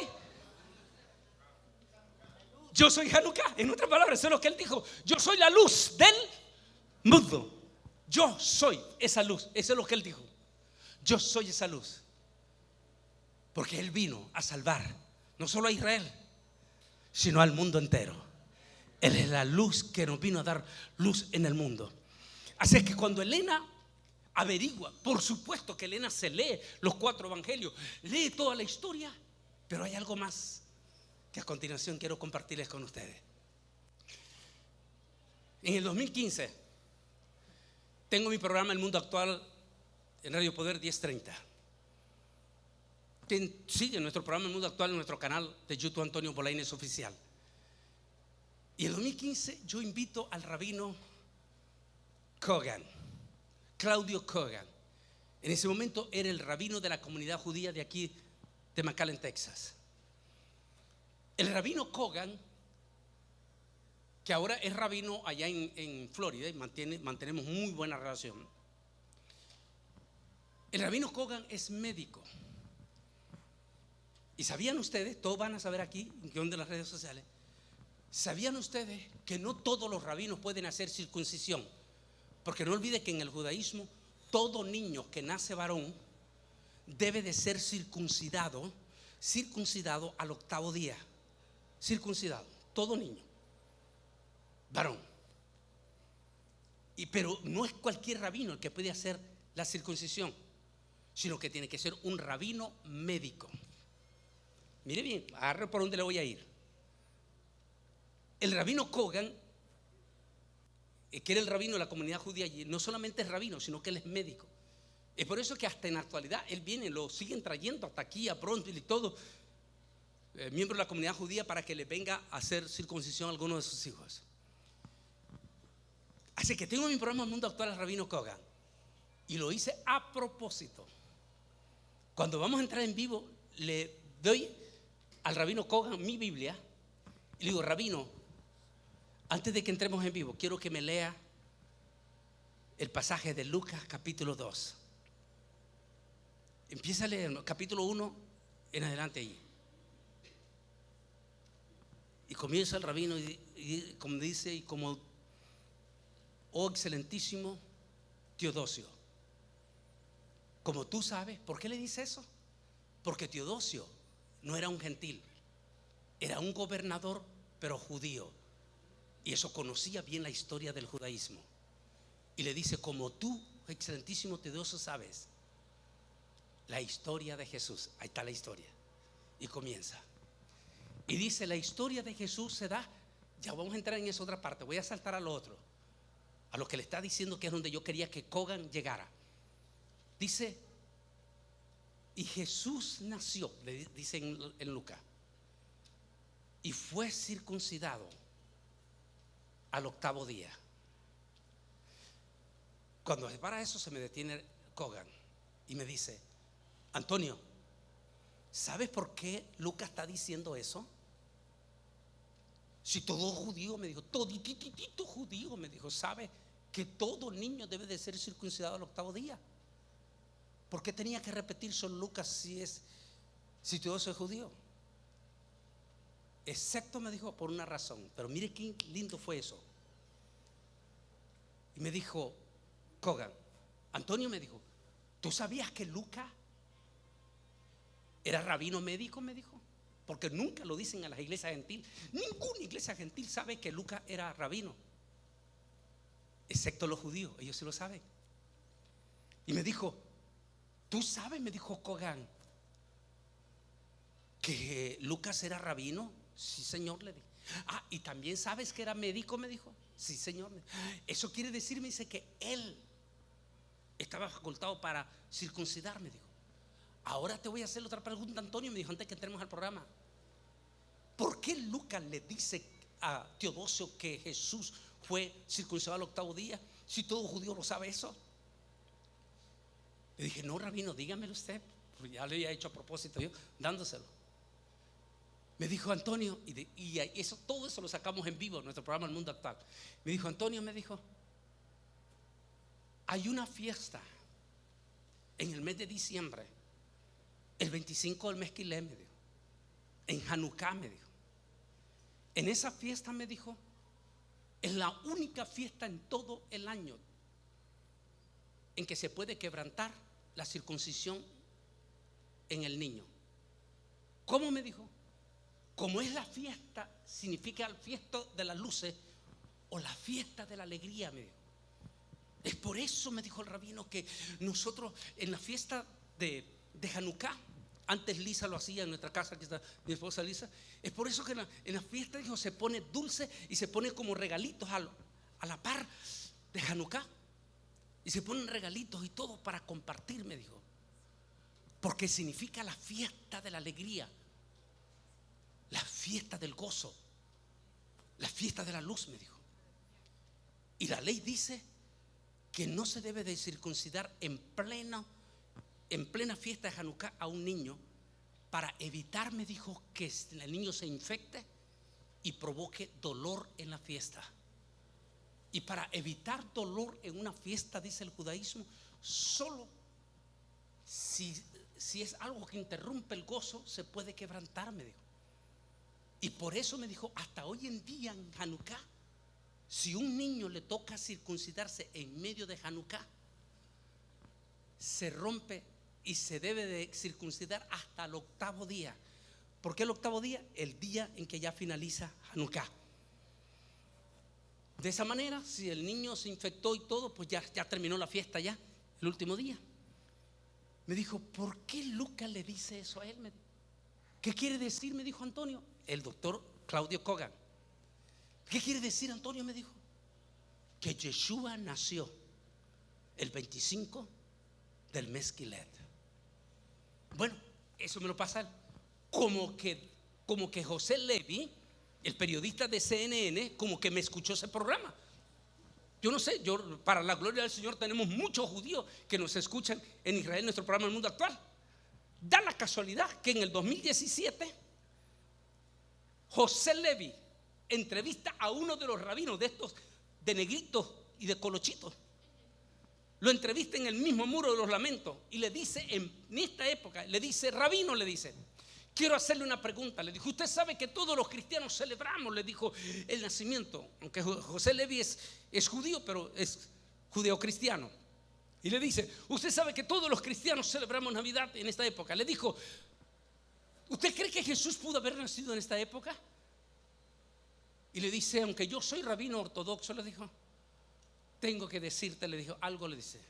Hanukkah. En otras palabras, eso es lo que él dijo. Yo soy la luz del mundo. Yo soy esa luz. Eso es lo que él dijo. Yo soy esa luz. Porque él vino a salvar no solo a Israel, sino al mundo entero. Él es la luz que nos vino a dar luz en el mundo. Así es que cuando Elena averigua, por supuesto que Elena se lee los 4 evangelios, lee toda la historia, pero hay algo más que a continuación quiero compartirles con ustedes. En el 2015 tengo mi programa El Mundo Actual en Radio Poder 1030. Quien sigue nuestro programa El Mundo Actual en nuestro canal de YouTube Antonio Bolaines Oficial. Y en el 2015 yo invito al rabino Kogan, Claudio Kogan. En ese momento era el rabino de la comunidad judía de aquí de McAllen, Texas. El rabino Kogan, que ahora es rabino allá en Florida y mantenemos muy buena relación. El rabino Kogan es médico. Y sabían ustedes, todos van a saber aquí, en guión de las redes sociales, ¿sabían ustedes que no todos los rabinos pueden hacer circuncisión? Porque no olvide que en el judaísmo todo niño que nace varón debe de ser circuncidado al 8º día. Circuncidado, todo niño varón. Pero no es cualquier rabino el que puede hacer la circuncisión, sino que tiene que ser un rabino médico. Mire bien, agarre por dónde le voy a ir. El rabino Kogan, que era el rabino de la comunidad judía allí, no solamente es rabino, sino que él es médico. Es por eso que hasta en la actualidad él viene, lo siguen trayendo hasta aquí a Bronzeville y todo, miembros de la comunidad judía, para que le venga a hacer circuncisión a alguno de sus hijos. Así que tengo mi programa El Mundo Actual al rabino Kogan, y lo hice a propósito. Cuando vamos a entrar en vivo, le doy al rabino Kogan mi Biblia y le digo, rabino, antes de que entremos en vivo, quiero que me lea el pasaje de Lucas capítulo 2. Empieza a leer capítulo 1 en adelante allí. Y comienza el rabino y como dice, y como, oh excelentísimo Teodosio, como tú sabes. ¿Por qué le dice eso? Porque Teodosio no era un gentil, era un gobernador, pero judío. Y eso conocía bien la historia del judaísmo. Y le dice: como tú, excelentísimo Teodosio, sabes la historia de Jesús. Ahí está la historia. Y comienza. Y dice: la historia de Jesús se da. Ya vamos a entrar en esa otra parte. Voy a saltar a lo otro, a lo que le está diciendo, que es donde yo quería que Cogan llegara. Dice: y Jesús nació, le dice en Lucas, y fue circuncidado al 8º día. Cuando se para eso, se me detiene Cogan y me dice: Antonio, ¿sabes por qué Lucas está diciendo eso? Si todo judío, me dijo, todititito judío, me dijo, sabe que todo niño debe de ser circuncidado al 8º día. ¿Por qué tenía que repetir solo Lucas si todo eso es judío? Excepto, me dijo, por una razón. Pero mire qué lindo fue eso. Y me dijo Cogan: Antonio, me dijo, ¿tú sabías que Lucas era rabino médico? Me dijo. Porque nunca lo dicen a las iglesias gentiles. Ninguna iglesia gentil sabe que Lucas era rabino, excepto los judíos. Ellos sí lo saben. Y me dijo: ¿tú sabes? Me dijo Cogan, que Lucas era rabino. Sí, señor, le dije. Ah, ¿y también sabes que era médico? Me dijo. Sí, señor. Eso quiere decir, me dice, que él estaba facultado para circuncidar, me dijo. Ahora te voy a hacer otra pregunta, Antonio, me dijo, antes que entremos al programa. ¿Por qué Lucas le dice a Teodosio que Jesús fue circuncidado al 8º día, si todo judío lo sabe eso? Le dije: no, rabino, dígamelo usted, porque ya le había hecho a propósito yo, dándoselo. Me dijo: Antonio, y eso, todo eso lo sacamos en vivo en nuestro programa El Mundo Actual. Me dijo: Antonio, me dijo, hay una fiesta en el mes de diciembre, el 25 del mes Quilé, me dijo, en Hanukkah, me dijo. En esa fiesta, me dijo, es la única fiesta en todo el año en que se puede quebrantar la circuncisión en el niño. ¿Cómo? Me dijo: como es la fiesta, significa el fiesta de las luces o la fiesta de la alegría, me dijo. Es por eso, me dijo el rabino, que nosotros en la fiesta de Hanukkah, antes Lisa lo hacía en nuestra casa, aquí está mi esposa Lisa, es por eso que en la fiesta, dijo, se pone dulce y se pone como regalitos a la par de Hanukkah, y se ponen regalitos y todo para compartir, me dijo, porque significa la fiesta de la alegría, la fiesta del gozo, la fiesta de la luz, me dijo. Y la ley dice que no se debe de circuncidar en plena fiesta de Hanukkah a un niño, para evitar, me dijo, que el niño se infecte y provoque dolor en la fiesta. Y para evitar dolor en una fiesta, dice el judaísmo, solo si es algo que interrumpe el gozo, se puede quebrantar, me dijo. Y por eso, me dijo, hasta hoy en día en Hanukkah, si un niño le toca circuncidarse en medio de Hanukkah, se rompe y se debe de circuncidar hasta el 8º día. ¿Por qué el 8º día? El día en que ya finaliza Hanukkah. De esa manera, si el niño se infectó y todo, pues ya terminó la fiesta, ya el último día. Me dijo: ¿por qué Lucas le dice eso a él? ¿Qué quiere decir? Me dijo Antonio, el doctor Claudio Cogan. ¿Qué quiere decir, Antonio? Me dijo que Yeshua nació el 25 del mes Quilet. Bueno, eso me lo pasa él. Como que José Levi, el periodista de CNN, como que me escuchó ese programa. Yo no sé, para la gloria del Señor, tenemos muchos judíos que nos escuchan en Israel, nuestro programa El Mundo Actual. Da la casualidad que en el 2017 José Levi entrevista a uno de los rabinos de estos, de negritos y de colochitos. Lo entrevista en el mismo Muro de los Lamentos y le dice, en esta época, le dice: rabino, le dice, quiero hacerle una pregunta. Le dijo: usted sabe que todos los cristianos celebramos, le dijo, el nacimiento, aunque José Levi es judío, pero es judeo cristiano. Y le dice: usted sabe que todos los cristianos celebramos Navidad en esta época. Le dijo: ¿Usted cree que Jesús pudo haber nacido en esta época? Y le dice, aunque yo soy rabino ortodoxo, le dijo, tengo que decirte, le dijo, algo le dice,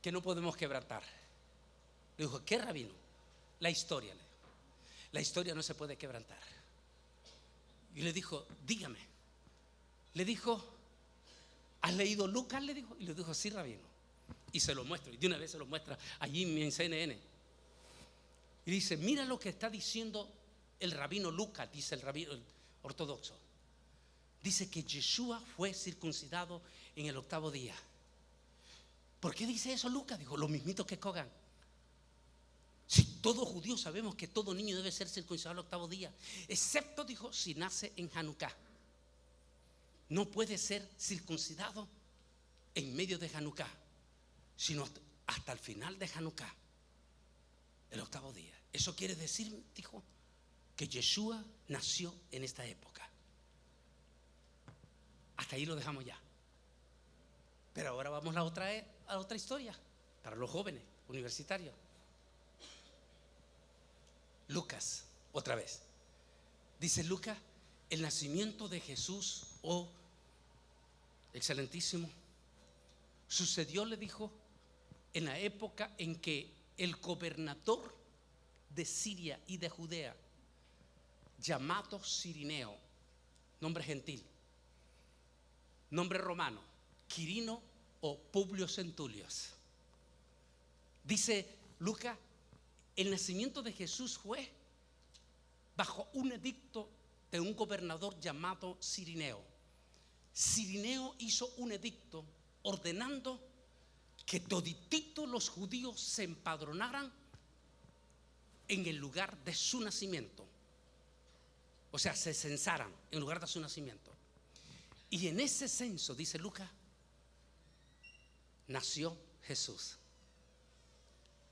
que no podemos quebrantar. Le dijo, ¿qué rabino? La historia, le dijo. La historia no se puede quebrantar. Y le dijo, dígame. Le dijo, ¿has leído Lucas? Le dijo. Y le dijo, sí, rabino. Y se lo muestro. Y de una vez se lo muestra allí en CNN. Y dice, mira lo que está diciendo el rabino Lucas, dice el rabino ortodoxo. Dice que Yeshua fue circuncidado en el 8º día. ¿Por qué dice eso Lucas? Dijo, lo mismito que Kogan. Si todos judíos sabemos que todo niño debe ser circuncidado al 8º día, excepto, dijo, si nace en Hanukkah. No puede ser circuncidado en medio de Hanukkah, sino hasta el final de Hanukkah, el 8º día. Eso quiere decir, dijo, que Yeshua nació en esta época. Hasta ahí lo dejamos ya. Pero ahora vamos a otra historia para los jóvenes universitarios. Lucas, otra vez. Dice Lucas, el nacimiento de Jesús, oh excelentísimo, sucedió, le dijo, en la época en que el gobernador de Siria y de Judea, llamado Cirineo, nombre gentil, nombre romano, Quirino o Publio Centulios. Dice Lucas, el nacimiento de Jesús fue bajo un edicto de un gobernador llamado Cirineo. Cirineo hizo un edicto ordenando que todititos los judíos se empadronaran en el lugar de su nacimiento. O sea, se censaran en lugar de su nacimiento. Y en ese censo, dice Lucas, nació Jesús.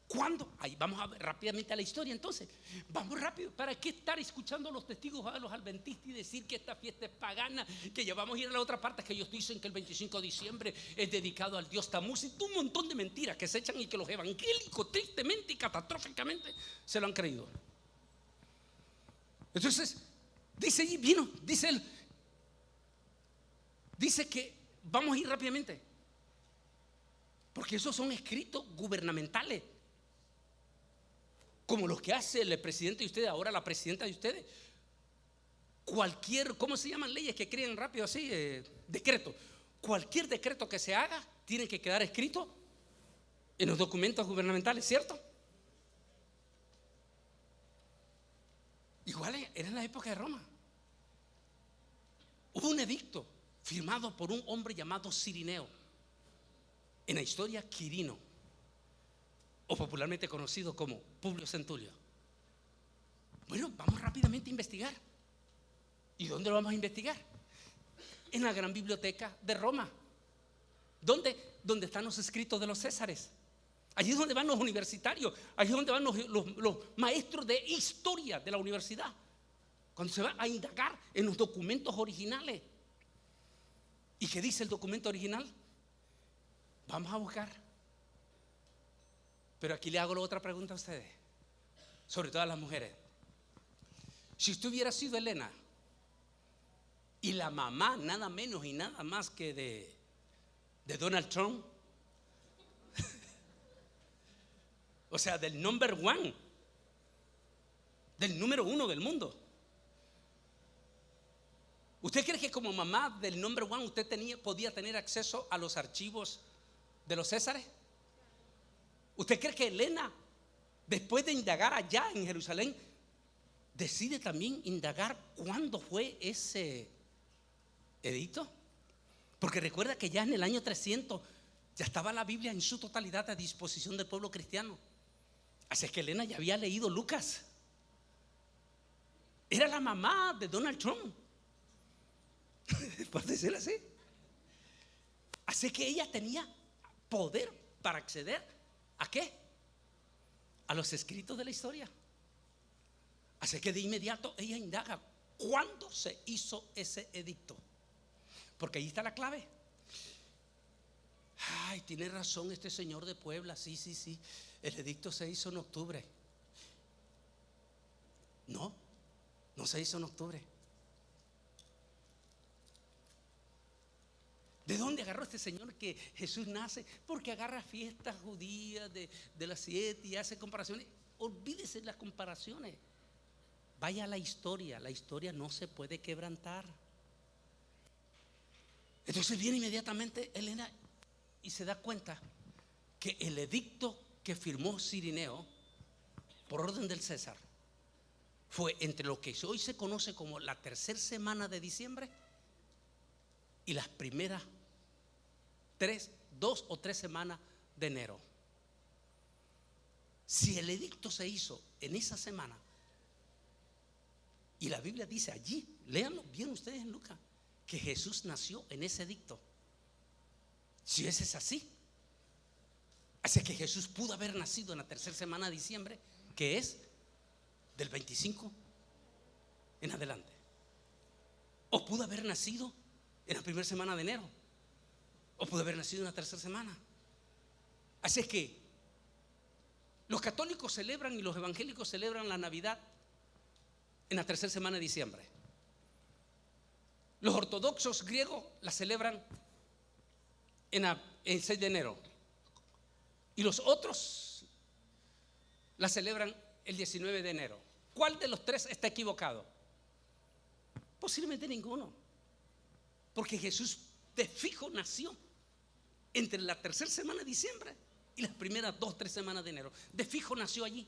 ¿Cuándo? Ahí vamos a ver rápidamente a la historia. Entonces, vamos rápido. ¿Para qué estar escuchando a los testigos, a los adventistas y decir que esta fiesta es pagana? Que ya vamos a ir a la otra parte, que ellos dicen que el 25 de diciembre es dedicado al dios Tamuz. Y un montón de mentiras que se echan y que los evangélicos tristemente y catastróficamente se lo han creído. Entonces, dice allí, vino, dice él, dice que vamos a ir rápidamente, porque esos son escritos gubernamentales, como los que hace el presidente de ustedes, ahora la presidenta de ustedes. Cualquier, ¿cómo se llaman leyes que creen rápido así? Decreto. Cualquier decreto que se haga tiene que quedar escrito en los documentos gubernamentales, ¿cierto? Igual era en la época de Roma. Hubo un edicto firmado por un hombre llamado Cirineo, en la historia Quirino, o popularmente conocido como Publio Centulio. Bueno, vamos rápidamente a investigar. ¿Y dónde lo vamos a investigar? En la gran biblioteca de Roma. ¿Dónde? Donde están los escritos de los Césares. Allí es donde van los universitarios, allí es donde van los maestros de historia de la universidad, cuando se va a indagar en los documentos originales. ¿Y qué dice el documento original? Vamos a buscar. Pero aquí le hago la otra pregunta a ustedes, sobre todo a las mujeres. Si usted hubiera sido Helena y la mamá nada menos y nada más que de Donald Trump, o sea, del number one, del número 1 del mundo, ¿usted cree que como mamá del number one usted podía tener acceso a los archivos de los Césares? ¿Usted cree que Helena, después de indagar allá en Jerusalén, decide también indagar cuándo fue ese edicto? Porque recuerda que ya en el año 300 ya estaba la Biblia en su totalidad a disposición del pueblo cristiano. Así es que Helena ya había leído Lucas. Era la mamá de Donald Trump, por decirlo así. Así que ella tenía poder para acceder ¿a qué? A los escritos de la historia. Así que de inmediato ella indaga cuándo se hizo ese edicto, porque ahí está la clave. Ay, tiene razón este señor de Puebla, sí, el edicto se hizo en octubre. No, no se hizo en octubre. ¿De dónde agarró este señor que Jesús nace? Porque agarra fiestas judías de las 7 y hace comparaciones. Olvídese de las comparaciones. Vaya a la historia no se puede quebrantar. Entonces viene inmediatamente Elena y se da cuenta que el edicto que firmó Cirineo por orden del César fue entre lo que hoy se conoce como la tercera semana de diciembre y las primeras 2 o 3 semanas de enero. Si el edicto se hizo en esa semana, y la Biblia dice allí, léanlo bien ustedes en Lucas, que Jesús nació en ese edicto. Si ese es así, así que Jesús pudo haber nacido en la tercera semana de diciembre, que es del 25 en adelante, o pudo haber nacido en la primera semana de enero, o pudo haber nacido en la tercera semana. Así es que los católicos celebran y los evangélicos celebran la Navidad en la tercera semana de diciembre. Los ortodoxos griegos la celebran en 6 de enero. Y los otros la celebran el 19 de enero. ¿Cuál de los 3 está equivocado? Posiblemente ninguno. Porque Jesús de fijo nació entre la tercera semana de diciembre y las primeras 2 o 3 semanas de enero. De fijo nació allí.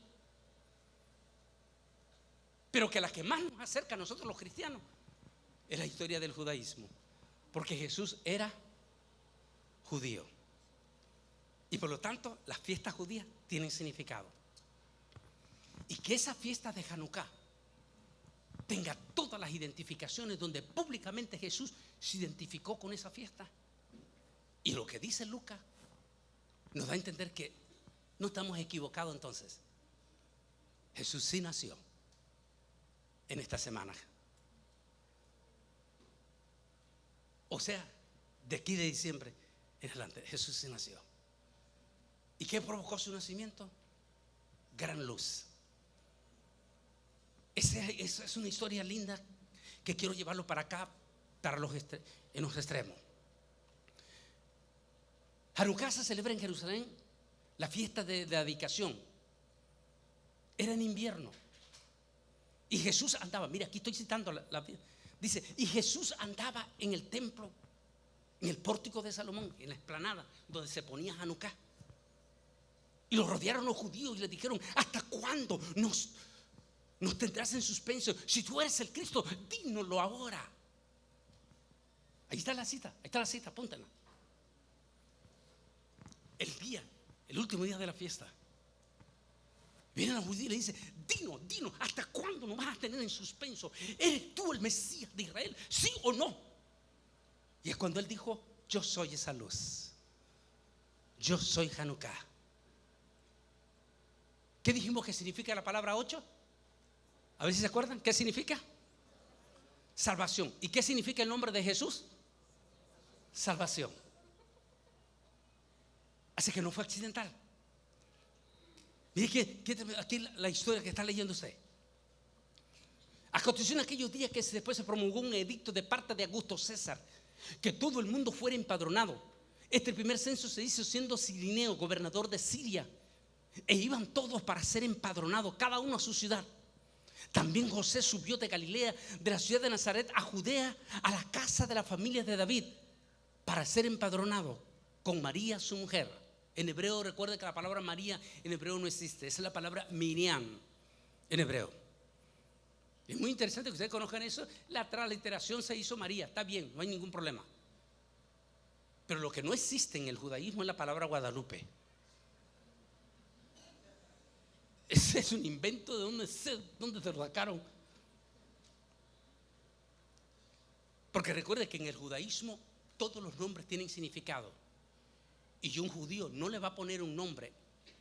Pero que la que más nos acerca a nosotros los cristianos es la historia del judaísmo, porque Jesús era judío y por lo tanto las fiestas judías tienen significado. Y que esa fiesta de Hanukkah tenga todas las identificaciones donde públicamente Jesús se identificó con esa fiesta. Y lo que dice Lucas nos da a entender que no estamos equivocados. Entonces Jesús sí nació en esta semana. O sea, de aquí de diciembre en adelante, Jesús sí nació. ¿Y qué provocó su nacimiento? Gran luz. Esa es una historia linda que quiero llevarlo para acá, para en los extremos. Hanukkah se celebra en Jerusalén, la fiesta de la dedicación. Era en invierno. Y Jesús andaba, mira, aquí estoy citando dice, y Jesús andaba en el templo, en el pórtico de Salomón, en la explanada donde se ponía Hanukkah. Y lo rodearon los judíos y le dijeron: ¿hasta cuándo nos tendrás en suspenso? Si tú eres el Cristo, dínoslo ahora. Ahí está la cita, apúntala. El último día de la fiesta, vienen los judíos y le dicen: dinos, ¿hasta cuándo nos vas a tener en suspenso? ¿Eres tú el Mesías de Israel? ¿Sí o no? Y es cuando él dijo: yo soy esa luz, yo soy Hanukkah. ¿Qué dijimos que significa la palabra 8? A ver si se acuerdan. ¿Qué significa? Salvación. ¿Y qué significa el nombre de Jesús? Salvación. Así que no fue accidental. Mire que aquí la historia que está leyendo usted. Aconteció en aquellos días que después se promulgó un edicto de parte de Augusto César, que todo el mundo fuera empadronado. El primer censo se hizo siendo Cirineo gobernador de Siria, e iban todos para ser empadronados, cada uno a su ciudad. También José subió de Galilea, de la ciudad de Nazaret a Judea, a la casa de la familia de David, para ser empadronado con María su mujer. En hebreo, recuerden que la palabra María en hebreo no existe, esa es la palabra Miriam en hebreo. Es muy interesante que ustedes conozcan eso. La transliteración se hizo María, está bien, no hay ningún problema. Pero lo que no existe en el judaísmo es la palabra Guadalupe. Ese es un invento de donde se lo sacaron. Porque recuerde que en el judaísmo todos los nombres tienen significado. Y un judío no le va a poner un nombre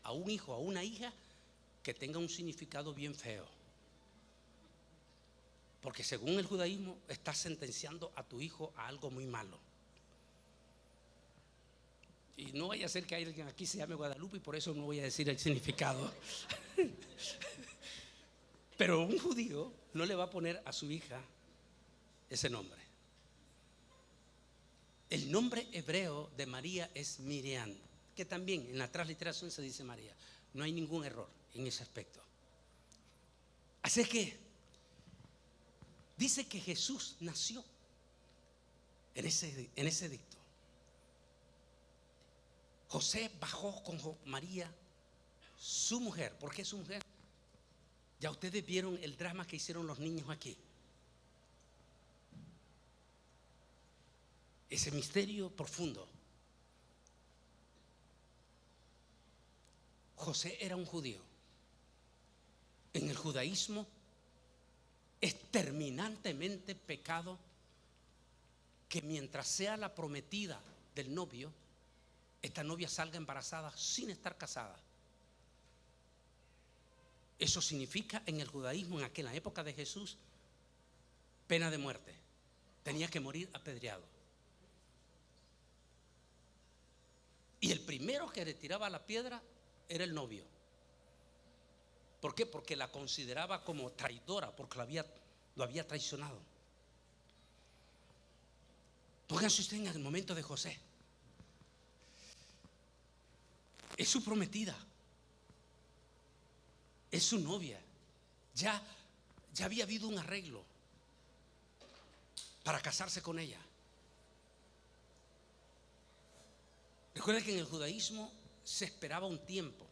a un hijo o a una hija que tenga un significado bien feo. Porque según el judaísmo estás sentenciando a tu hijo a algo muy malo. Y no vaya a ser que alguien aquí se llame Guadalupe y por eso no voy a decir el significado. Pero un judío no le va a poner a su hija ese nombre. El nombre hebreo de María es Miriam, que también en la transliteración se dice María. No hay ningún error en ese aspecto. Así que dice que Jesús nació en ese dicto. José bajó con María, su mujer. ¿Por qué su mujer? Ya ustedes vieron el drama que hicieron los niños aquí. Ese misterio profundo. José era un judío. En el judaísmo es terminantemente pecado que mientras sea la prometida del novio, esta novia salga embarazada sin estar casada. Eso significa en el judaísmo, en aquella época de Jesús, pena de muerte. Tenía que morir apedreado. Y el primero que retiraba la piedra era el novio. ¿Por qué? Porque la consideraba como traidora, porque lo había traicionado. Pónganse ustedes en el momento de José. Es su prometida, es su novia. Ya había habido un arreglo para casarse con ella. Recuerda que en el judaísmo se esperaba un tiempo,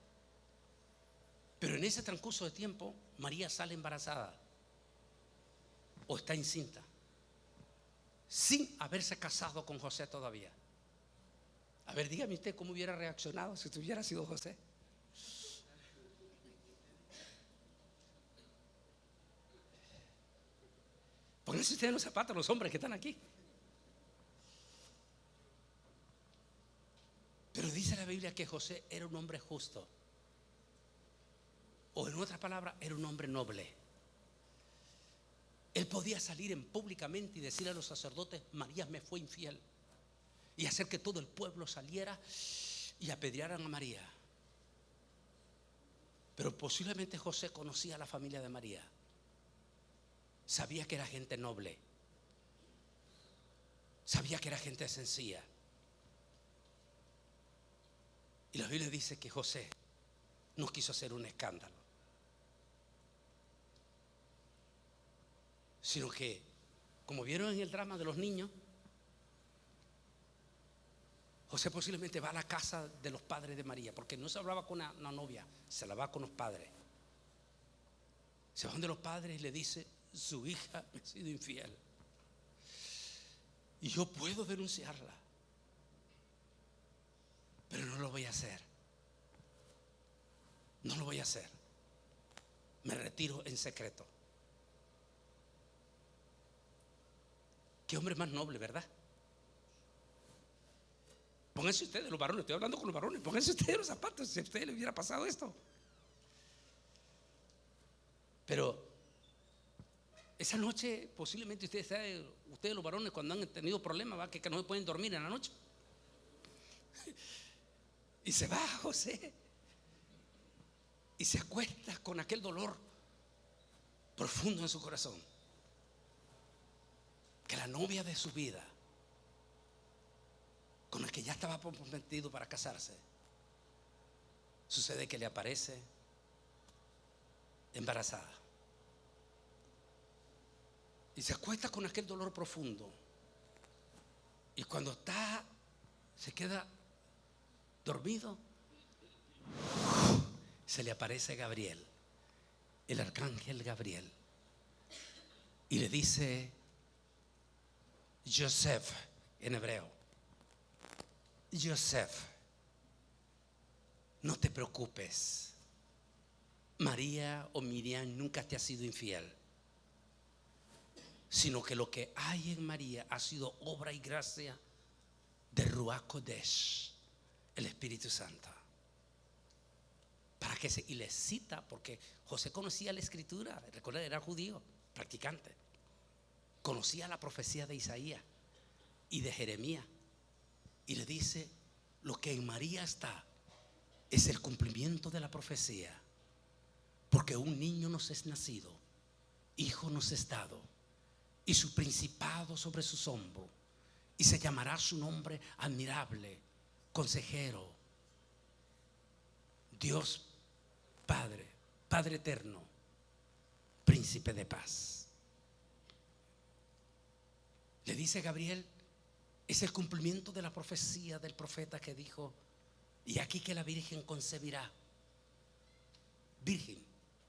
pero en ese transcurso de tiempo María sale embarazada o está encinta sin haberse casado con José todavía. A ver, dígame usted cómo hubiera reaccionado si hubiera sido José. Pónganse ustedes en los zapatos, los hombres que están aquí. Pero dice la Biblia que José era un hombre justo, o en otras palabras, era un hombre noble. Él podía salir públicamente y decirle a los sacerdotes: María me fue infiel, y hacer que todo el pueblo saliera y apedrearan a María. Pero posiblemente José conocía a la familia de María, sabía que era gente noble, sabía que era gente sencilla. Y la Biblia dice que José no quiso hacer un escándalo, sino que, como vieron en el drama de los niños, José posiblemente va a la casa de los padres de María, porque no se hablaba con una novia, se la va con los padres. Se van de los padres y le dice: su hija me ha sido infiel y yo puedo denunciarla, pero no lo voy a hacer. No lo voy a hacer. Me retiro en secreto. Qué hombre más noble, ¿verdad? Pónganse ustedes, los varones, estoy hablando con los varones, pónganse ustedes los zapatos si a ustedes le hubiera pasado esto. Pero esa noche posiblemente ustedes los varones, cuando han tenido problemas, ¿va? Que no pueden dormir en la noche. Y se va José y se acuesta con aquel dolor profundo en su corazón, que la novia de su vida, con la que ya estaba comprometido para casarse, sucede que le aparece embarazada. Y se acuesta con aquel dolor profundo. Y cuando se queda dormido, se le aparece Gabriel, el arcángel Gabriel, y le dice: Joseph, en hebreo, Joseph, no te preocupes, María o Miriam nunca te ha sido infiel, sino que lo que hay en María ha sido obra y gracia de Ruach Kodesh, el Espíritu Santo. Para que y le cita, porque José conocía la escritura, recuerda, era judío, practicante, conocía la profecía de Isaías y de Jeremías, y le dice: lo que en María está es el cumplimiento de la profecía, Porque un niño nos es nacido, hijo nos es dado, y su principado sobre sus hombros, y se llamará su nombre admirable, consejero, Dios Padre, Padre eterno, príncipe de paz. Le dice Gabriel, es el cumplimiento de la profecía del profeta que dijo: y aquí que la virgen concebirá. Virgen,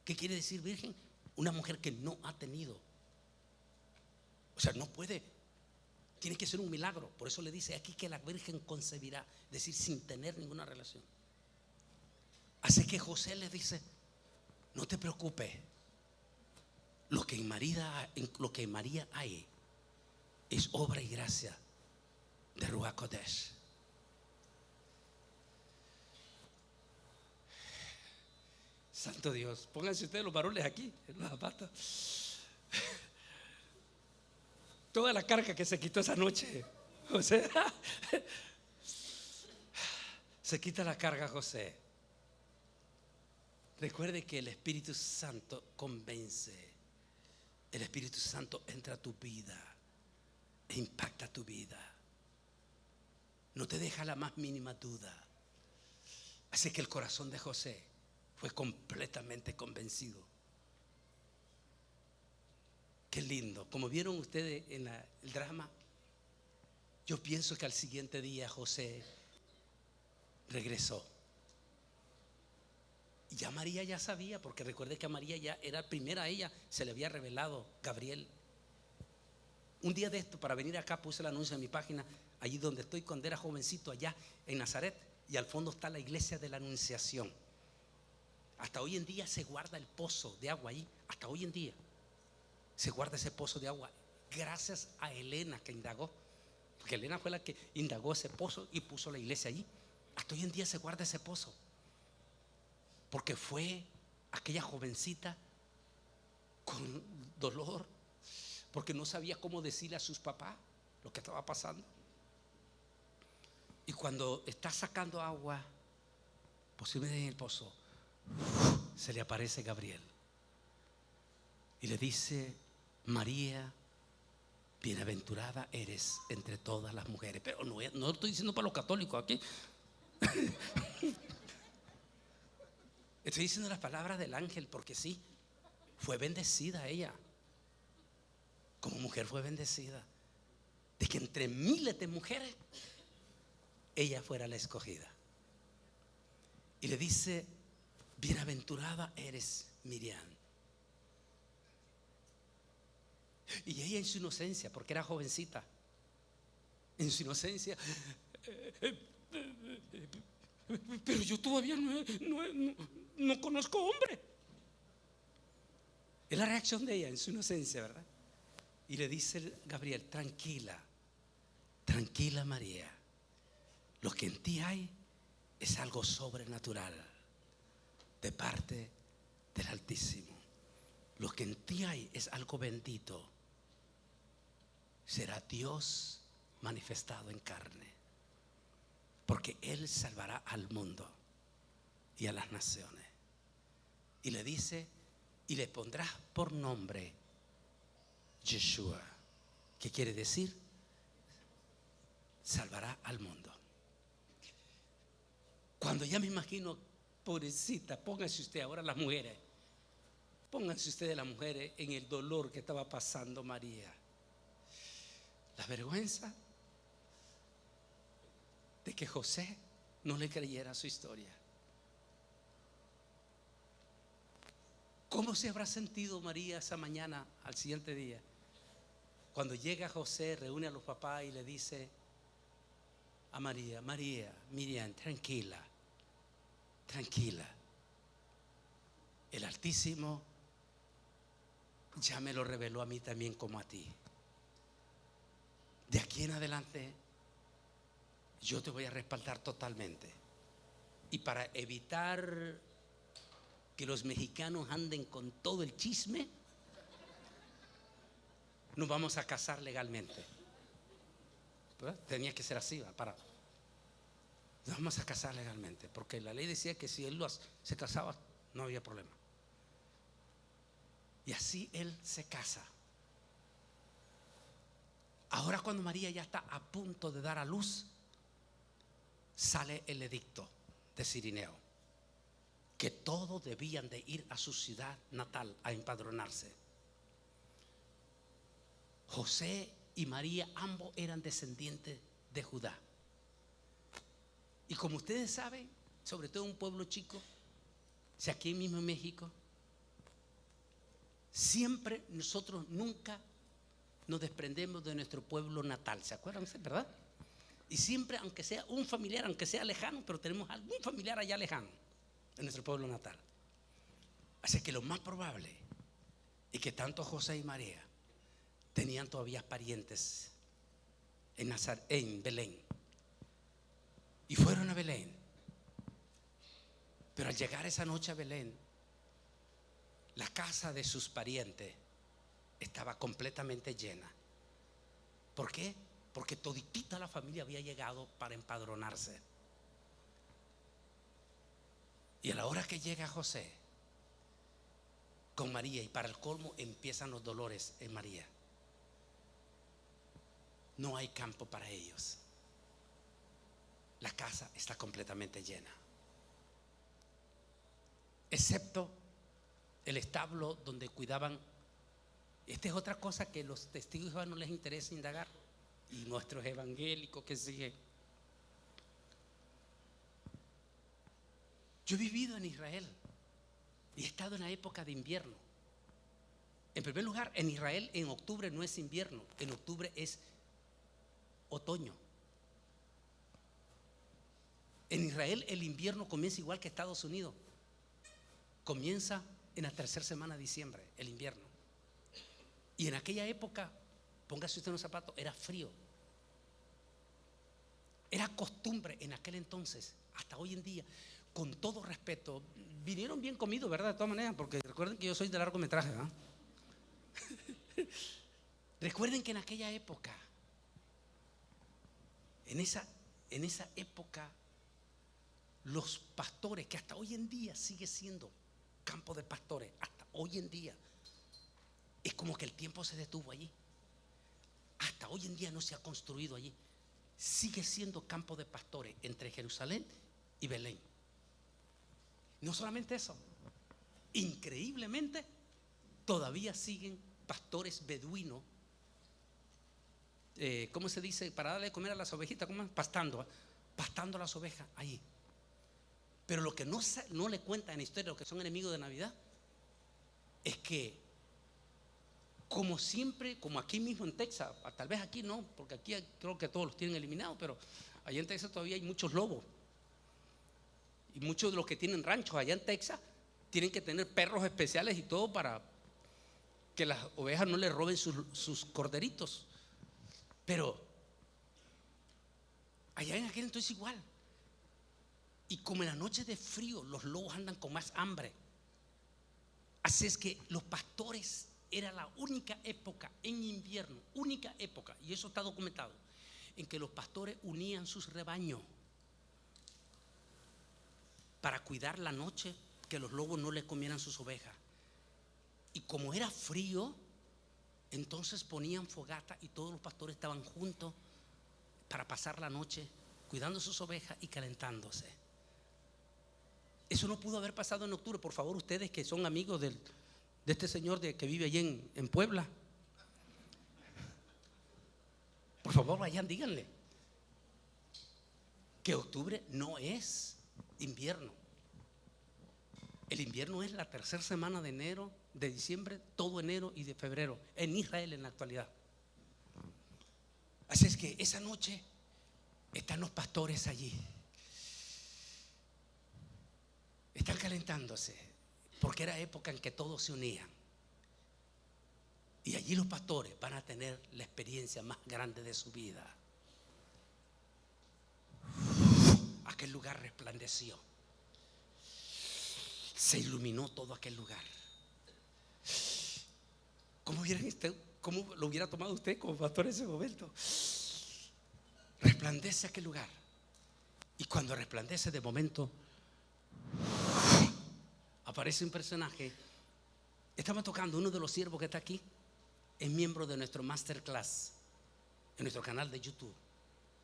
¿qué quiere decir virgen? Una mujer que no ha tenido, o sea, no puede, tiene que ser un milagro. Por eso le dice aquí que la virgen concebirá, es decir, sin tener ninguna relación. Así que José le dice: no te preocupes, lo que en María hay es obra y gracia de Ruach Kodesh. Santo Dios, pónganse ustedes los varones aquí en las patas. Toda la carga que se quitó esa noche, José. Se quita la carga, José. Recuerde que el Espíritu Santo convence. El Espíritu Santo entra a tu vida e impacta tu vida. No te deja la más mínima duda. Así que el corazón de José fue completamente convencido. Qué lindo. Como vieron ustedes en el drama, yo pienso que al siguiente día José regresó. Y ya María ya sabía, porque recuerde que a María ya era primera, a ella se le había revelado Gabriel. Un día de esto, para venir acá, puse el anuncio en mi página, allí donde estoy cuando era jovencito, allá en Nazaret, y al fondo está la iglesia de la Anunciación. Hasta hoy en día se guarda el pozo de agua ahí. Hasta hoy en día se guarda ese pozo de agua, gracias a Elena que indagó, porque Elena fue la que indagó ese pozo y puso la iglesia allí. Hasta hoy en día se guarda ese pozo, porque fue aquella jovencita con dolor, porque no sabía cómo decirle a sus papás lo que estaba pasando. Y cuando está sacando agua, posiblemente en el pozo, se le aparece Gabriel y le dice: María, bienaventurada eres entre todas las mujeres. Pero no lo estoy diciendo para los católicos aquí. Estoy diciendo las palabras del ángel, porque sí, fue bendecida ella. Como mujer fue bendecida de que entre miles de mujeres ella fuera la escogida. Y le dice: bienaventurada eres, Miriam. Y ella en su inocencia, porque era jovencita, en su inocencia, pero yo todavía no conozco hombre. Es la reacción de ella en su inocencia, ¿verdad? Y le dice Gabriel: tranquila, tranquila María, lo que en ti hay es algo sobrenatural de parte del Altísimo. Lo que en ti hay es algo bendito. Será Dios manifestado en carne, porque Él salvará al mundo y a las naciones. Y le dice: y le pondrás por nombre Yeshua, que quiere decir salvará al mundo. Cuando ya me imagino, pobrecita, pónganse usted ahora las mujeres, pónganse ustedes las mujeres en el dolor que estaba pasando María, la vergüenza de que José no le creyera su historia. ¿Cómo se habrá sentido María esa mañana al siguiente día? Cuando llega José, reúne a los papás y le dice a María: María, Miriam, tranquila, tranquila. El Altísimo ya me lo reveló a mí también como a ti. De aquí en adelante yo te voy a respaldar totalmente. Y para evitar que los mexicanos anden con todo el chisme, nos vamos a casar legalmente. ¿Verdad? Tenía que ser así, nos vamos a casar legalmente, porque la ley decía que si él se casaba no había problema. Y así él se casa. Ahora, cuando María ya está a punto de dar a luz, sale el edicto de Cirineo, que todos debían de ir a su ciudad natal a empadronarse. José y María ambos eran descendientes de Judá. Y como ustedes saben, sobre todo en un pueblo chico, si aquí mismo en México, siempre nosotros nunca nos desprendemos de nuestro pueblo natal. ¿Se acuerdan, verdad? Y siempre, aunque sea un familiar, aunque sea lejano, pero tenemos algún familiar allá lejano en nuestro pueblo natal. Así que lo más probable es que tanto José y María tenían todavía parientes en Belén. Y fueron a Belén. Pero al llegar esa noche a Belén, la casa de sus parientes estaba completamente llena. ¿Por qué? Porque toditita la familia había llegado para empadronarse. Y a la hora que llega José con María, y para el colmo empiezan los dolores en María, no hay campo para ellos. La casa está completamente llena, excepto el establo donde cuidaban. Esta es otra cosa que los testigos de Jehová no les interesa indagar, y nuestros evangélicos que siguen. Yo he vivido en Israel y he estado en la época de invierno. En primer lugar, en Israel en octubre no es invierno, en octubre es otoño. En Israel el invierno comienza igual que Estados Unidos. Comienza en la tercera semana de diciembre, el invierno. Y en aquella época, póngase usted en los zapatos, era frío. Era costumbre en aquel entonces, hasta hoy en día, con todo respeto. Vinieron bien comidos, ¿verdad? De todas maneras, porque recuerden que yo soy de largometraje, ¿verdad? Recuerden que en aquella época, en esa época, los pastores, que hasta hoy en día sigue siendo campo de pastores, hasta hoy en día, es como que el tiempo se detuvo allí. Hasta hoy en día no se ha construido allí. Sigue siendo campo de pastores entre Jerusalén y Belén. No solamente eso, increíblemente todavía siguen pastores beduinos, ¿cómo se dice? Para darle de comer a las ovejitas, ¿cómo? Pastando a las ovejas allí. Pero lo que no le cuentan en la historia, los que son enemigos de Navidad, es que como siempre, como aquí mismo en Texas, tal vez aquí no, porque aquí creo que todos los tienen eliminados, pero allá en Texas todavía hay muchos lobos. Y muchos de los que tienen ranchos allá en Texas tienen que tener perros especiales y todo para que las ovejas no le roben sus corderitos. Pero allá en aquel entonces igual. Y como en las noches de frío los lobos andan con más hambre, así es que los pastores era la única época en invierno, única época, y eso está documentado, en que los pastores unían sus rebaños para cuidar la noche, que los lobos no le comieran sus ovejas. Y como era frío, entonces ponían fogata y todos los pastores estaban juntos para pasar la noche cuidando sus ovejas y calentándose. Eso no pudo haber pasado en octubre. Por favor, ustedes que son amigos de este señor que vive allí en Puebla, por favor vayan, díganle que octubre no es invierno. El invierno es la tercera semana de enero, de diciembre, todo enero y de febrero en Israel en la actualidad. Así es que esa noche están los pastores allí, están calentándose, porque era época en que todos se unían. Y allí los pastores van a tener la experiencia más grande de su vida. Aquel lugar resplandeció, se iluminó todo aquel lugar. ¿Cómo lo hubiera tomado usted como pastor en ese momento? Resplandece aquel lugar. Y cuando resplandece, de momento aparece un personaje Estamos tocando, uno de los siervos que está aquí es miembro de nuestro masterclass en nuestro canal de YouTube,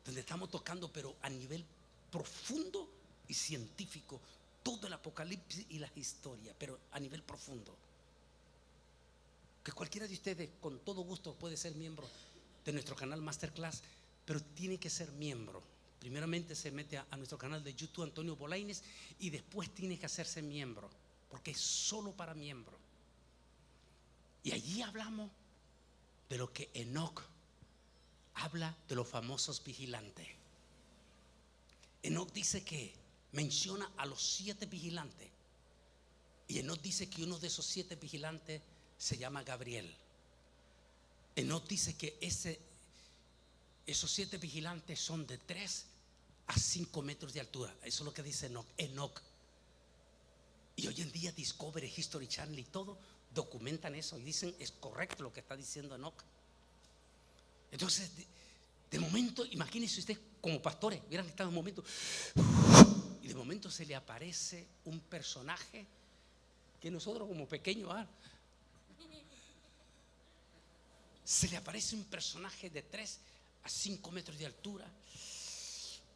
donde estamos tocando, pero a nivel profundo y científico, todo el Apocalipsis y las historias, pero a nivel profundo. Que cualquiera de ustedes con todo gusto puede ser miembro de nuestro canal Masterclass, pero tiene que ser miembro. Primeramente se mete a nuestro canal de YouTube Antonio Bolaines y después tiene que hacerse miembro, porque es solo para miembros. Y allí hablamos de lo que Enoc habla de los famosos vigilantes. Enoc dice que menciona a los 7 vigilantes, y Enoc dice que uno de esos 7 vigilantes se llama Gabriel. Enoc dice que esos 7 vigilantes son de 3 a 5 metros de altura. Eso es lo que dice Enoc. Y hoy en día Discovery, History Channel y todo documentan eso y dicen es correcto lo que está diciendo Enoc. Entonces de momento, imagínense usted como pastores, hubieran estado en un momento y de momento se le aparece un personaje que nosotros como pequeños, se le aparece un personaje de 3 a 5 metros de altura,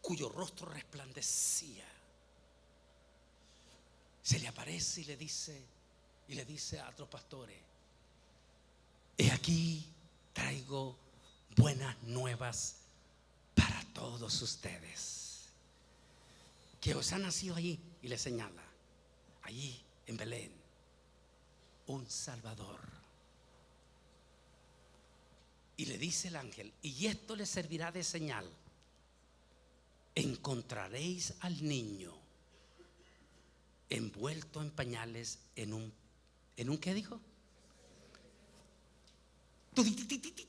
cuyo rostro resplandecía. Se le aparece y le dice a otros pastores: he aquí traigo buenas nuevas para todos ustedes, que os ha nacido allí, y le señala, allí en Belén, un Salvador. Y le dice el ángel: y esto les servirá de señal, encontraréis al niño envuelto en pañales en un ¿qué dijo?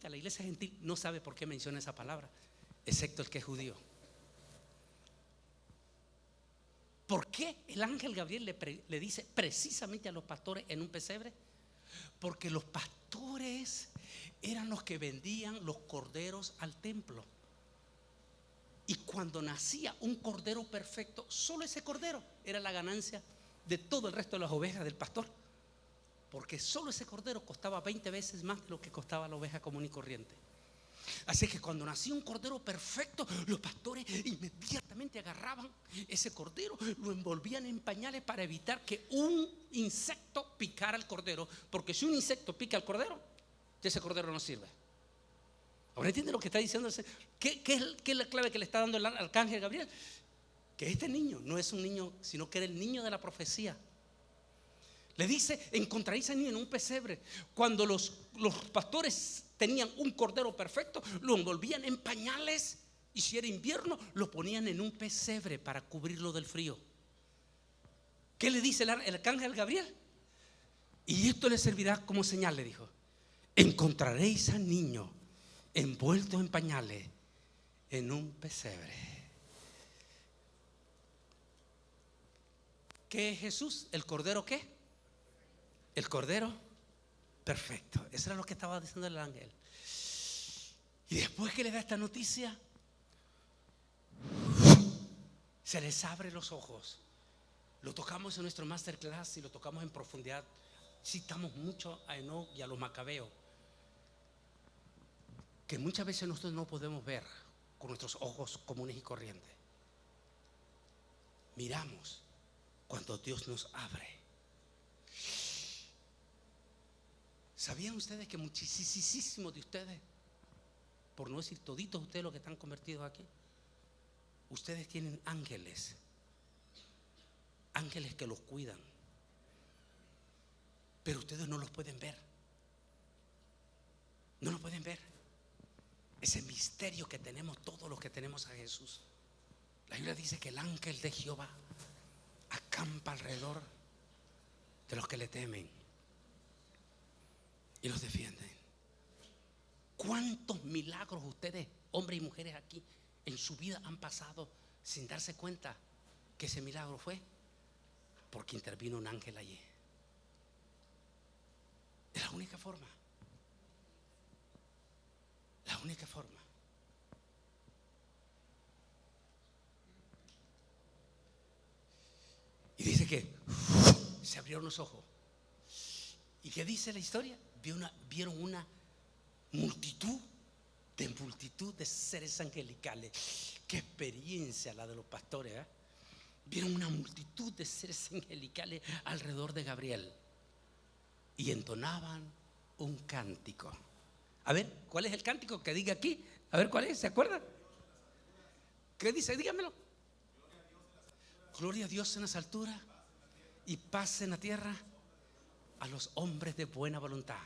La iglesia gentil no sabe por qué menciona esa palabra, excepto el que es judío. ¿Por qué el ángel Gabriel le dice precisamente a los pastores en un pesebre? Porque los pastores eran los que vendían los corderos al templo. Y cuando nacía un cordero perfecto, solo ese cordero era la ganancia de todo el resto de las ovejas del pastor. Porque solo ese cordero costaba 20 veces más de lo que costaba la oveja común y corriente. Así que cuando nacía un cordero perfecto, los pastores inmediatamente agarraban ese cordero, lo envolvían en pañales para evitar que un insecto picara al cordero. Porque si un insecto pica al cordero, ese cordero no sirve. ¿Ahora entiende lo que está diciendo? ¿Qué es la clave que le está dando el arcángel Gabriel? Que este niño no es un niño, sino que era el niño de la profecía. Le dice: encontraréis a niño en un pesebre. Cuando los pastores tenían un cordero perfecto, lo envolvían en pañales, y si era invierno, lo ponían en un pesebre para cubrirlo del frío. ¿Qué le dice el arcángel Gabriel? Y esto le servirá como señal, le dijo: encontraréis al niño envuelto en pañales en un pesebre. ¿Qué es Jesús? ¿El cordero qué? El cordero perfecto. Eso era lo que estaba diciendo el ángel. Y después que le da esta noticia, se les abre los ojos. Lo tocamos en nuestro masterclass y lo tocamos en profundidad. Citamos mucho a Enoc y a los macabeos, que muchas veces nosotros no podemos ver con nuestros ojos comunes y corrientes. Miramos cuando Dios nos abre. ¿Sabían ustedes que muchísimos de ustedes, por no decir toditos ustedes los que están convertidos aquí, ustedes tienen ángeles que los cuidan, pero ustedes no los pueden ver? No los pueden ver. Ese misterio que tenemos todos los que tenemos a Jesús. La Biblia dice que el ángel de Jehová acampa alrededor de los que le temen y los defienden. ¿Cuántos milagros ustedes, hombres y mujeres aquí, en su vida han pasado sin darse cuenta que ese milagro fue porque intervino un ángel allí? Es la única forma. La única forma. Y dice que se abrieron los ojos ¿Y qué dice la historia? Vieron una multitud de seres angelicales. Qué experiencia la de los pastores, ¿eh? Vieron una multitud de seres angelicales alrededor de Gabriel y entonaban un cántico. A ver, ¿cuál es el cántico que diga aquí? A ver, ¿cuál es? ¿Se acuerdan? ¿Qué dice? Dígamelo. Gloria a Dios en las alturas y paz en la tierra a los hombres de buena voluntad,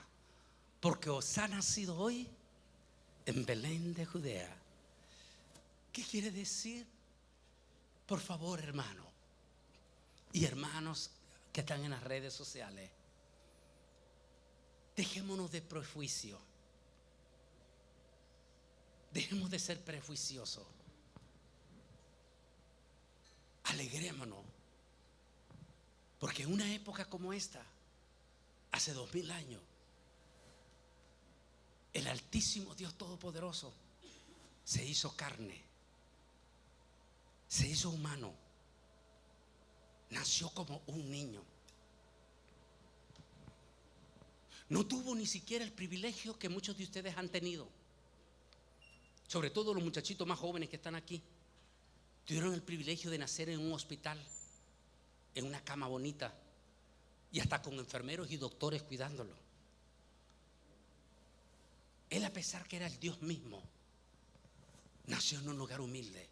porque os ha nacido hoy en Belén de Judea. ¿Qué quiere decir? Por favor, hermano y hermanos que están en las redes sociales, dejémonos de prejuicio, dejemos de ser prejuiciosos, alegrémonos, porque en una época como esta, hace 2000 años, el Altísimo Dios Todopoderoso se hizo carne, se hizo humano, nació como un niño. No tuvo ni siquiera el privilegio que muchos de ustedes han tenido, sobre todo los muchachitos más jóvenes que están aquí. Tuvieron el privilegio de nacer en un hospital, en una cama bonita, y hasta con enfermeros y doctores cuidándolo. Él, a pesar que era el Dios mismo, nació en un lugar humilde,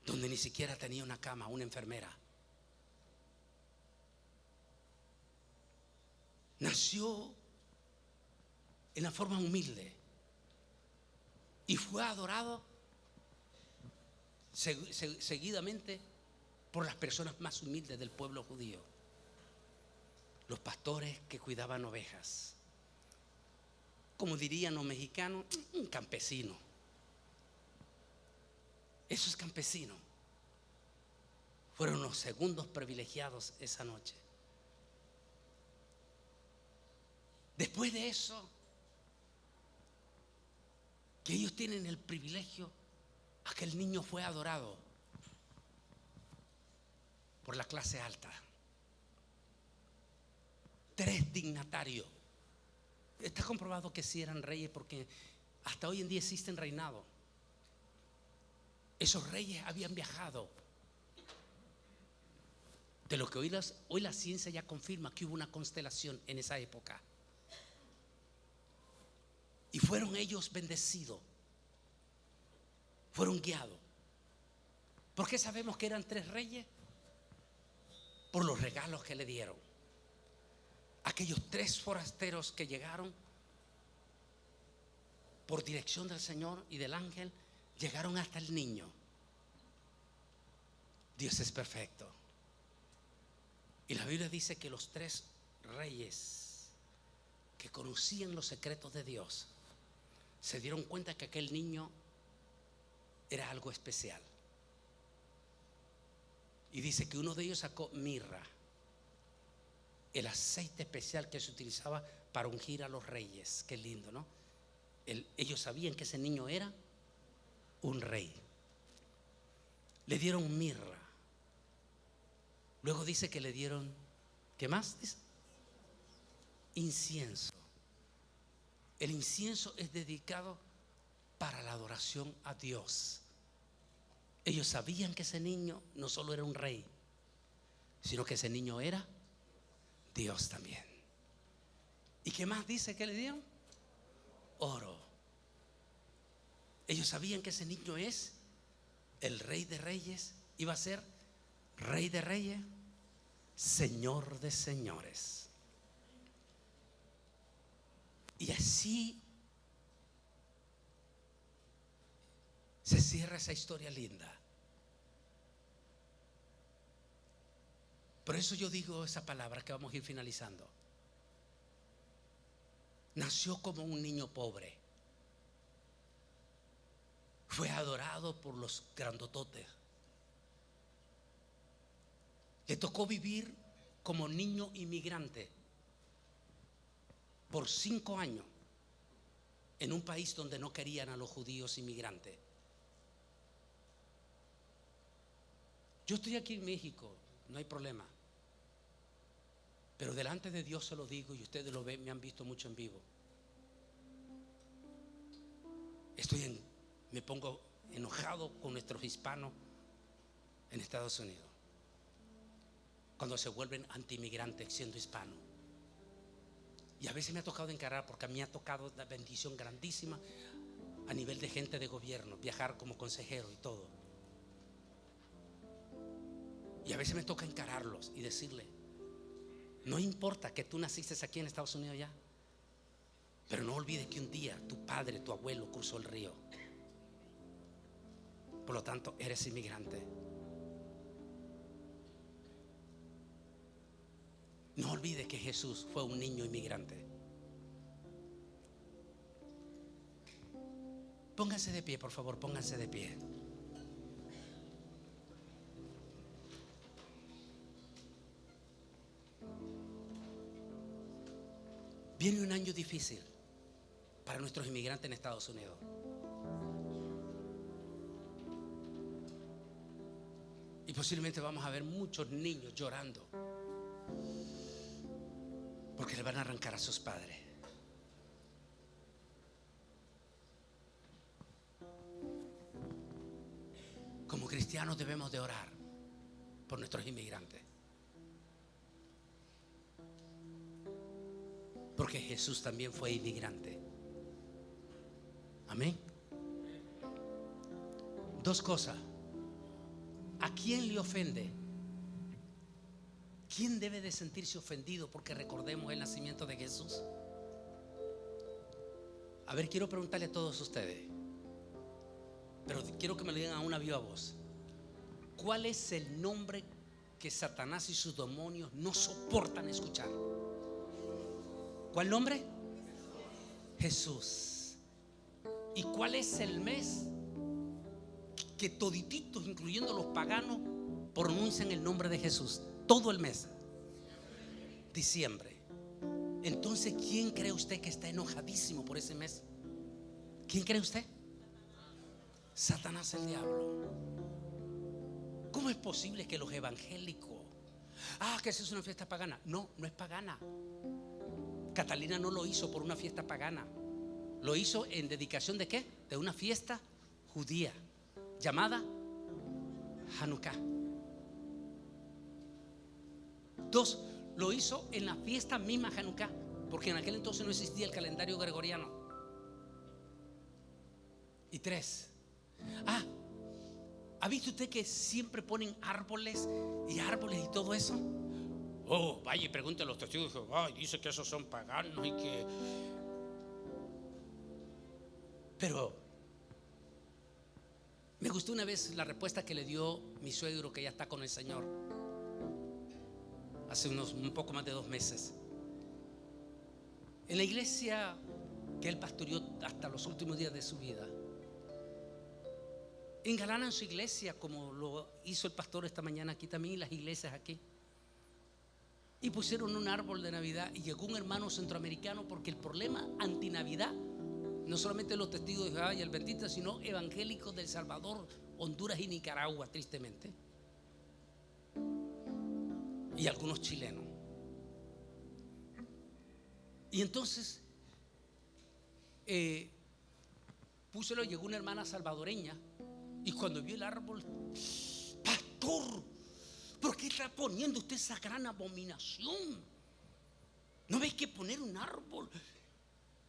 donde ni siquiera tenía una cama, una enfermera. Nació en la forma humilde y fue adorado seguidamente por las personas más humildes del pueblo judío, los pastores que cuidaban ovejas. Como dirían los mexicanos, un campesino. Esos campesinos fueron los segundos privilegiados esa noche. Después de eso, que ellos tienen el privilegio, aquel niño fue adorado por la clase alta. 3 dignatarios. Está comprobado que sí eran reyes, porque hasta hoy en día existen reinados. Esos reyes habían viajado. De lo que hoy la ciencia ya confirma que hubo una constelación en esa época. Y fueron ellos bendecidos, fueron guiados. ¿Por qué sabemos que eran 3 reyes? Por los regalos que le dieron. Aquellos 3 forasteros que llegaron por dirección del Señor y del ángel, llegaron hasta el niño. Dios es perfecto. Y la Biblia dice que los 3 reyes que conocían los secretos de Dios se dieron cuenta que aquel niño era algo especial. Y dice que uno de ellos sacó mirra, el aceite especial que se utilizaba para ungir a los reyes. Qué lindo, ¿no? Ellos sabían que ese niño era un rey. Le dieron mirra. Luego dice que le dieron, ¿qué más dice? Incienso. El incienso es dedicado para la adoración a Dios. Ellos sabían que ese niño no solo era un rey, sino que ese niño era Dios también. ¿Y qué más dice que le dieron? Oro. Ellos sabían que ese niño es el Rey de Reyes, iba a ser Rey de Reyes, Señor de Señores. Y así se cierra esa historia linda. Por eso yo digo esa palabra que vamos a ir finalizando. Nació como un niño pobre. Fue adorado por los grandototes. Le tocó vivir como niño inmigrante por 5 años en un país donde no querían a los judíos inmigrantes. Yo estoy aquí en México, no hay problema. Pero delante de Dios se lo digo, y ustedes lo ven, me han visto mucho en vivo. Me pongo enojado con nuestros hispanos en Estados Unidos cuando se vuelven anti-inmigrantes siendo hispanos. Y a veces me ha tocado encarar, porque a mí me ha tocado una bendición grandísima a nivel de gente de gobierno, viajar como consejero y todo. Y a veces me toca encararlos y decirle: no importa que tú naciste aquí en Estados Unidos ya, pero no olvides que un día tu padre, tu abuelo cruzó el río. Por lo tanto, eres inmigrante. No olvides que Jesús fue un niño inmigrante. Pónganse de pie, por favor, pónganse de pie. Viene un año difícil para nuestros inmigrantes en Estados Unidos. Y posiblemente vamos a ver muchos niños llorando porque le van a arrancar a sus padres. Como cristianos debemos de orar por nuestros inmigrantes, porque Jesús también fue inmigrante. Amén. Dos cosas. ¿A quién le ofende? ¿Quién debe de sentirse ofendido porque recordemos el nacimiento de Jesús? A ver, quiero preguntarle a todos ustedes, pero quiero que me lo digan a una viva voz. ¿Cuál es el nombre que Satanás y sus demonios no soportan escuchar? ¿Cuál nombre? Jesús. ¿Y cuál es el mes que todititos, incluyendo los paganos, pronuncian el nombre de Jesús? Todo el mes. Diciembre. Entonces, ¿quién cree usted que está enojadísimo por ese mes? ¿Quién cree usted? Satanás, el diablo. ¿Cómo es posible que los evangélicos, que esa es una fiesta pagana? No, no es pagana. Catalina no lo hizo por una fiesta pagana. Lo hizo en dedicación ¿de qué? De una fiesta judía llamada Hanukkah. Dos, lo hizo en la fiesta misma Hanukkah, porque en aquel entonces no existía el calendario gregoriano. Y tres, ¿ha visto usted que siempre ponen árboles y todo eso? Oh, vaya y pregúntale a los testigos de Jehová y dice que esos son paganos y que... Pero me gustó una vez la respuesta que le dio mi suegro, que ya está con el Señor, hace un poco más de 2 meses. En la iglesia que él pastoreó hasta los últimos días de su vida, engalanan su iglesia como lo hizo el pastor esta mañana aquí también, y las iglesias aquí. Y pusieron un árbol de Navidad, y llegó un hermano centroamericano, porque el problema anti-Navidad no solamente los testigos de Jehová y el Adventista, sino evangélicos del Salvador, Honduras y Nicaragua, tristemente, y algunos chilenos. Y entonces llegó una hermana salvadoreña, y cuando vio el árbol: pastor, ¿por qué está poniendo usted esa gran abominación? ¿No veis que poner un árbol?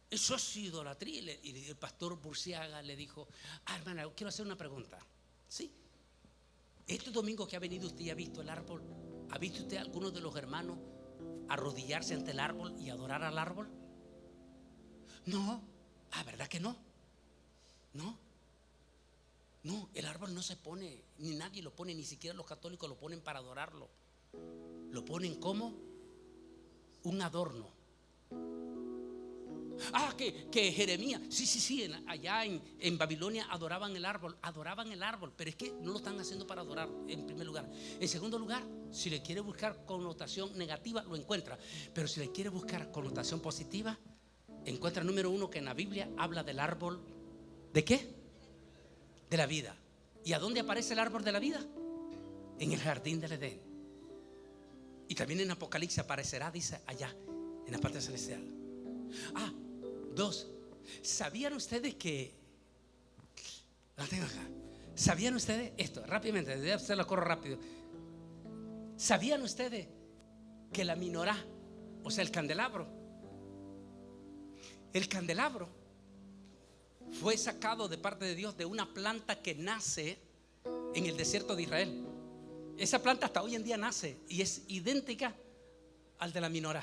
Eso es idolatría. Y el pastor Burciaga le dijo: hermana, quiero hacer una pregunta. Sí. Este domingo que ha venido usted y ha visto el árbol, ¿ha visto usted a algunos de los hermanos arrodillarse ante el árbol y adorar al árbol? No. ¿Verdad que no? No, el árbol no se pone, ni nadie lo pone, ni siquiera los católicos lo ponen para adorarlo. Lo ponen como un adorno. Que Jeremías, sí, allá en Babilonia adoraban el árbol, pero es que no lo están haciendo para adorar, en primer lugar. En segundo lugar, si le quiere buscar connotación negativa, lo encuentra, pero si le quiere buscar connotación positiva, encuentra, número 1, que en la Biblia habla del árbol. ¿De qué? De la vida. ¿Y a dónde aparece el árbol de la vida? En el jardín del Edén. Y también en Apocalipsis aparecerá, dice, allá en la parte celestial. 2. ¿Sabían ustedes que... La tengo acá. ¿Sabían ustedes esto? Rápidamente, debe hacerlo, corro rápido. ¿Sabían ustedes que la menorá, o sea, el candelabro fue sacado de parte de Dios de una planta que nace en el desierto de Israel? Esa planta hasta hoy en día nace y es idéntica al de la menorá.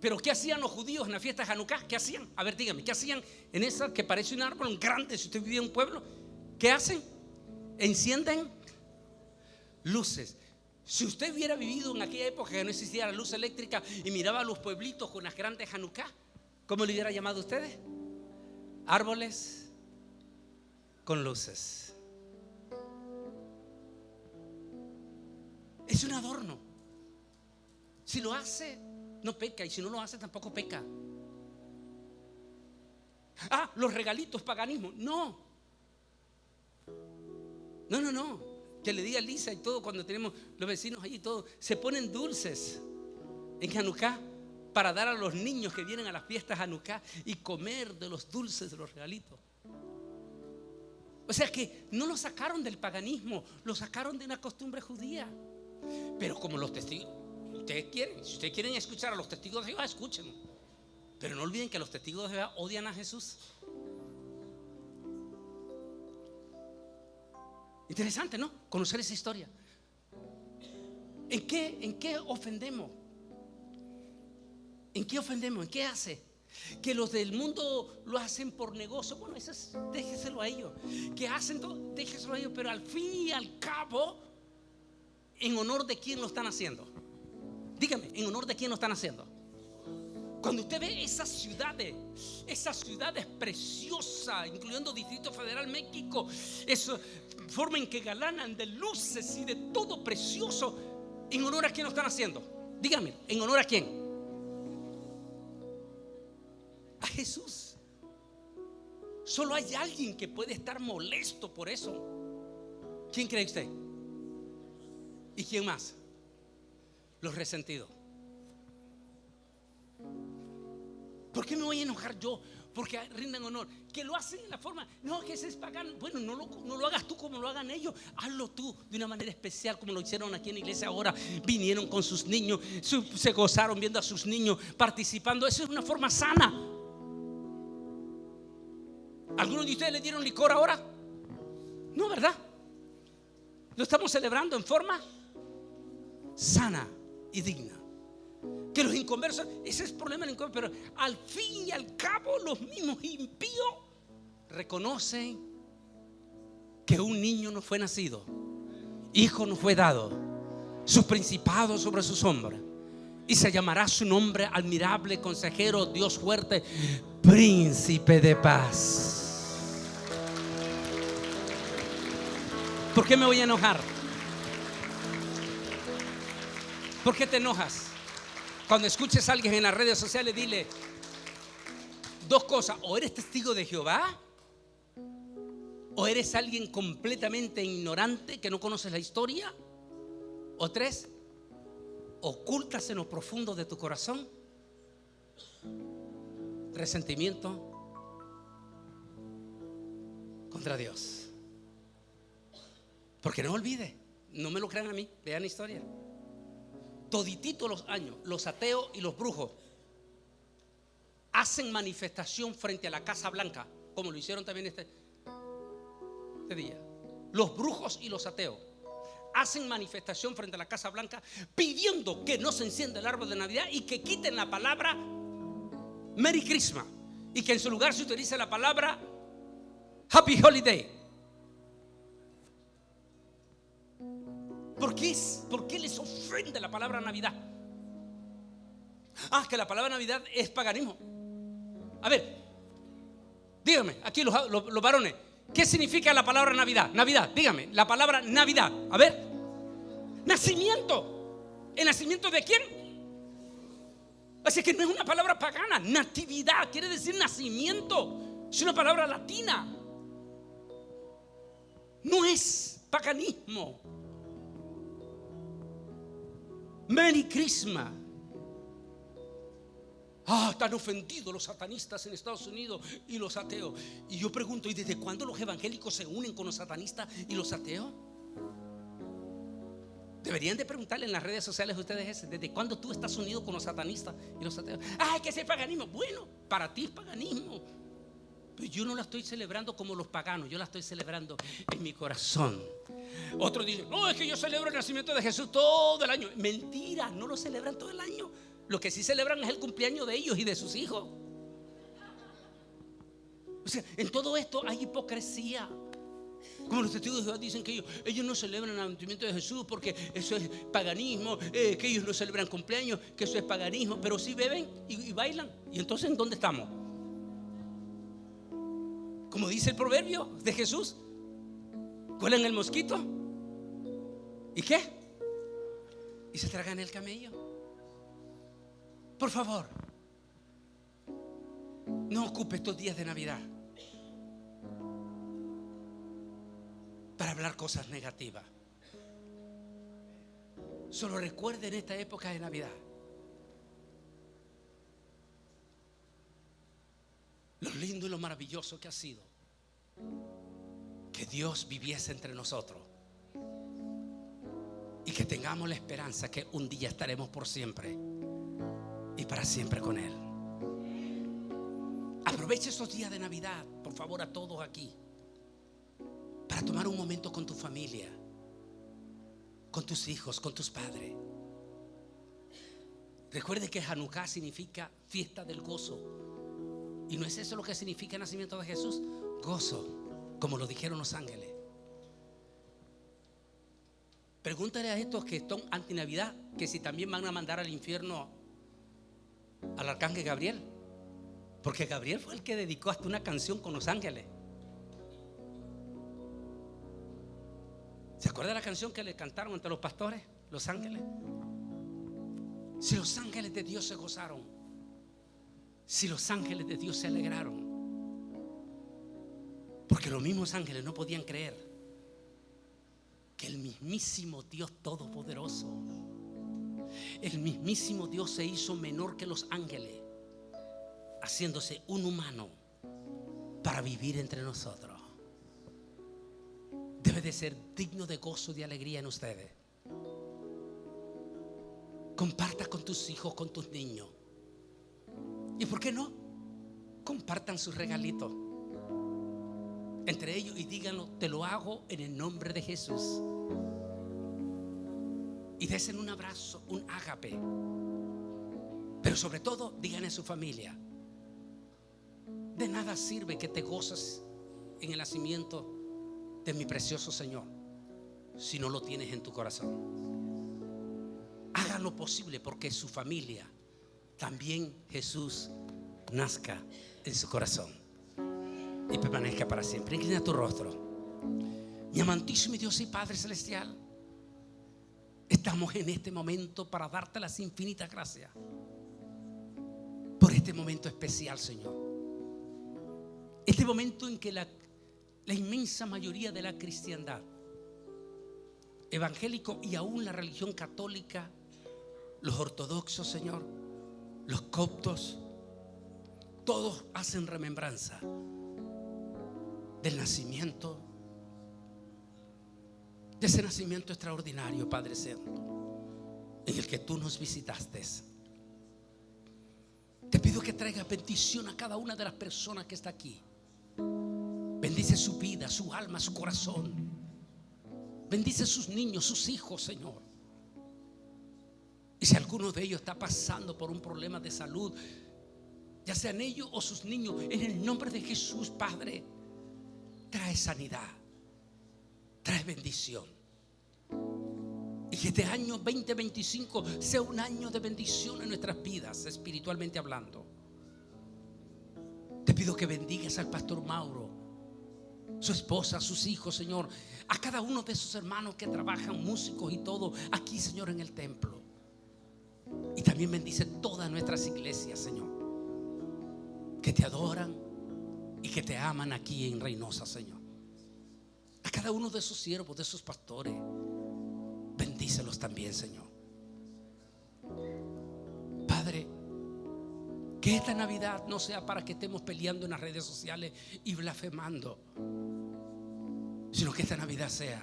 Pero ¿qué hacían los judíos en la fiesta de Hanukkah? ¿Qué hacían? A ver, dígame, ¿qué hacían en esa que parece un árbol grande? Si usted vivía en un pueblo, ¿qué hacen? Encienden luces. Si usted hubiera vivido en aquella época que no existía la luz eléctrica y miraba a los pueblitos con las grandes Hanukkah, ¿cómo le hubiera llamado a ustedes? Árboles con luces. Es un adorno. Si lo hace, no peca, y si no lo hace, tampoco peca. Los regalitos, paganismo. No. Que le diga Lisa y todo, cuando tenemos los vecinos allí, todo, se ponen dulces en Hanukkah para dar a los niños que vienen a las fiestas Hanukkah y comer de los dulces, de los regalitos. O sea que no lo sacaron del paganismo, lo sacaron de una costumbre judía. Pero como los testigos, si ustedes quieren escuchar a los testigos de Jehová, escúchenlo. Pero no olviden que los testigos de Jehová odian a Jesús. Interesante, ¿no? Conocer esa historia. ¿En qué ofendemos? ¿En qué ofendemos? ¿En qué hace? Que los del mundo lo hacen por negocio. Bueno, eso es, déjeselo a ellos. Que hacen todo, déjeselo a ellos. Pero al fin y al cabo, ¿en honor de quién lo están haciendo? Dígame, ¿en honor de quién lo están haciendo? Cuando usted ve esas ciudades preciosas, incluyendo Distrito Federal, México, esa forma en que galanan de luces y de todo precioso, ¿en honor a quién lo están haciendo? Dígame, ¿en honor a quién? A Jesús. Solo hay alguien que puede estar molesto por eso. ¿Quién cree usted? ¿Y quién más? Los resentidos. ¿Por qué me voy a enojar yo? Porque rinden honor. Que lo hacen en la forma, no, que ese es pagano. Bueno, no lo hagas tú como lo hagan ellos. Hazlo tú de una manera especial, como lo hicieron aquí en la iglesia ahora. Vinieron con sus niños, se gozaron viendo a sus niños participando. Eso es una forma sana. ¿Algunos de ustedes le dieron licor ahora? No, ¿verdad? Lo estamos celebrando en forma sana y digna. Que los inconversos, ese es el problema del inconverso, pero al fin y al cabo los mismos impíos reconocen que un niño nos fue nacido, hijo nos fue dado, su principado sobre sus hombros, y se llamará su nombre admirable, consejero, Dios fuerte, príncipe de paz. ¿Por qué me voy a enojar? ¿Por qué te enojas? Cuando escuches a alguien en las redes sociales, dile dos cosas: o eres testigo de Jehová, o eres alguien completamente ignorante que no conoces la historia, o 3, ocultas en lo profundo de tu corazón resentimiento contra Dios. Porque no olvide, no me lo crean a mí, vean la historia. Toditito los años, los ateos y los brujos hacen manifestación frente a la Casa Blanca, como lo hicieron también este día. Los brujos y los ateos hacen manifestación frente a la Casa Blanca pidiendo que no se encienda el árbol de Navidad y que quiten la palabra Merry Christmas y que en su lugar se utilice la palabra Happy Holiday. ¿Por qué les ofende la palabra Navidad? Que la palabra Navidad es paganismo. A ver, dígame, aquí los varones, ¿qué significa la palabra Navidad? Navidad, dígame, la palabra Navidad. A ver, nacimiento. ¿El nacimiento de quién? Así que no es una palabra pagana. Natividad quiere decir nacimiento. Es una palabra latina. No es paganismo. Merry Christmas. Están ofendidos los satanistas en Estados Unidos y los ateos. Y yo pregunto, ¿y desde cuándo los evangélicos se unen con los satanistas y los ateos? Deberían de preguntarle en las redes sociales a ustedes ¿desde cuándo tú estás unido con los satanistas y los ateos? Que es el paganismo. Bueno, para ti es paganismo, pero yo no la estoy celebrando como los paganos. Yo la estoy celebrando en mi corazón. Otros dicen, no, es que yo celebro el nacimiento de Jesús todo el año. Mentira, no lo celebran todo el año. Lo que sí celebran es el cumpleaños de ellos y de sus hijos. O sea, en todo esto hay hipocresía. Como los testigos de Jehová dicen que ellos no celebran el nacimiento de Jesús porque eso es paganismo, que ellos no celebran cumpleaños, que eso es paganismo, pero sí beben y bailan. ¿Y entonces en dónde estamos? Como dice el proverbio de Jesús, cuelan el mosquito ¿y qué? Y se tragan el camello. Por favor, no ocupe estos días de Navidad para hablar cosas negativas. Solo recuerden esta época de Navidad lo lindo y lo maravilloso que ha sido que Dios viviese entre nosotros y que tengamos la esperanza que un día estaremos por siempre y para siempre con Él. Aproveche esos días de Navidad, por favor, a todos aquí, para tomar un momento con tu familia, con tus hijos, con tus padres. Recuerde que Hanukkah significa fiesta del gozo. ¿Y no es eso lo que significa el nacimiento de Jesús? Gozo, como lo dijeron los ángeles. Pregúntale a estos que están anti Navidad que si también van a mandar al infierno al arcángel Gabriel, porque Gabriel fue el que dedicó hasta una canción con los ángeles. ¿Se acuerda la canción que le cantaron entre los pastores, los ángeles? Si los ángeles de Dios se gozaron, si los ángeles de Dios se alegraron, porque los mismos ángeles no podían creer que el mismísimo Dios Todopoderoso, el mismísimo Dios se hizo menor que los ángeles, haciéndose un humano para vivir entre nosotros. Debe de ser digno de gozo y de alegría en ustedes. Comparta con tus hijos, con tus niños. ¿Y por qué no? Compartan sus regalitos entre ellos y díganlo: te lo hago en el nombre de Jesús. Y desen un abrazo, un ágape. Pero sobre todo, díganle a su familia: de nada sirve que te goces en el nacimiento de mi precioso Señor si no lo tienes en tu corazón. Hagan lo posible porque su familia también Jesús nazca en su corazón y permanezca para siempre. Inclina tu rostro. Mi amantísimo Dios y Padre celestial, estamos en este momento para darte las infinitas gracias por este momento especial, Señor. Este momento en que la inmensa mayoría de la cristiandad, evangélico y aún la religión católica, los ortodoxos, Señor, los coptos, todos hacen remembranza del nacimiento, de ese nacimiento extraordinario, Padre Santo, en el que tú nos visitaste. Te pido que traigas bendición a cada una de las personas que está aquí. Bendice su vida, su alma, su corazón. Bendice sus niños, sus hijos, Señor. Y si alguno de ellos está pasando por un problema de salud, ya sean ellos o sus niños, en el nombre de Jesús, Padre, trae sanidad, trae bendición. Y que este año 2025 sea un año de bendición en nuestras vidas, espiritualmente hablando. Te pido que bendigas al pastor Mauro, su esposa, sus hijos, Señor, a cada uno de sus hermanos que trabajan, músicos y todo, aquí, Señor, en el templo. Y también bendice todas nuestras iglesias, Señor, que te adoran y que te aman aquí en Reynosa, Señor. A cada uno de esos siervos, de esos pastores, bendícelos también, Señor. Que esta Navidad no sea para que estemos peleando en las redes sociales y blasfemando, sino que esta Navidad sea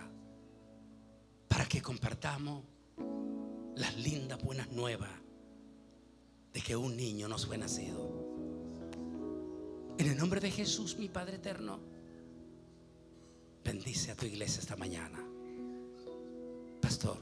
para que compartamos las lindas buenas nuevas de que un niño nos fue nacido. En el nombre de Jesús, mi Padre eterno, bendice a tu iglesia esta mañana. Pastor.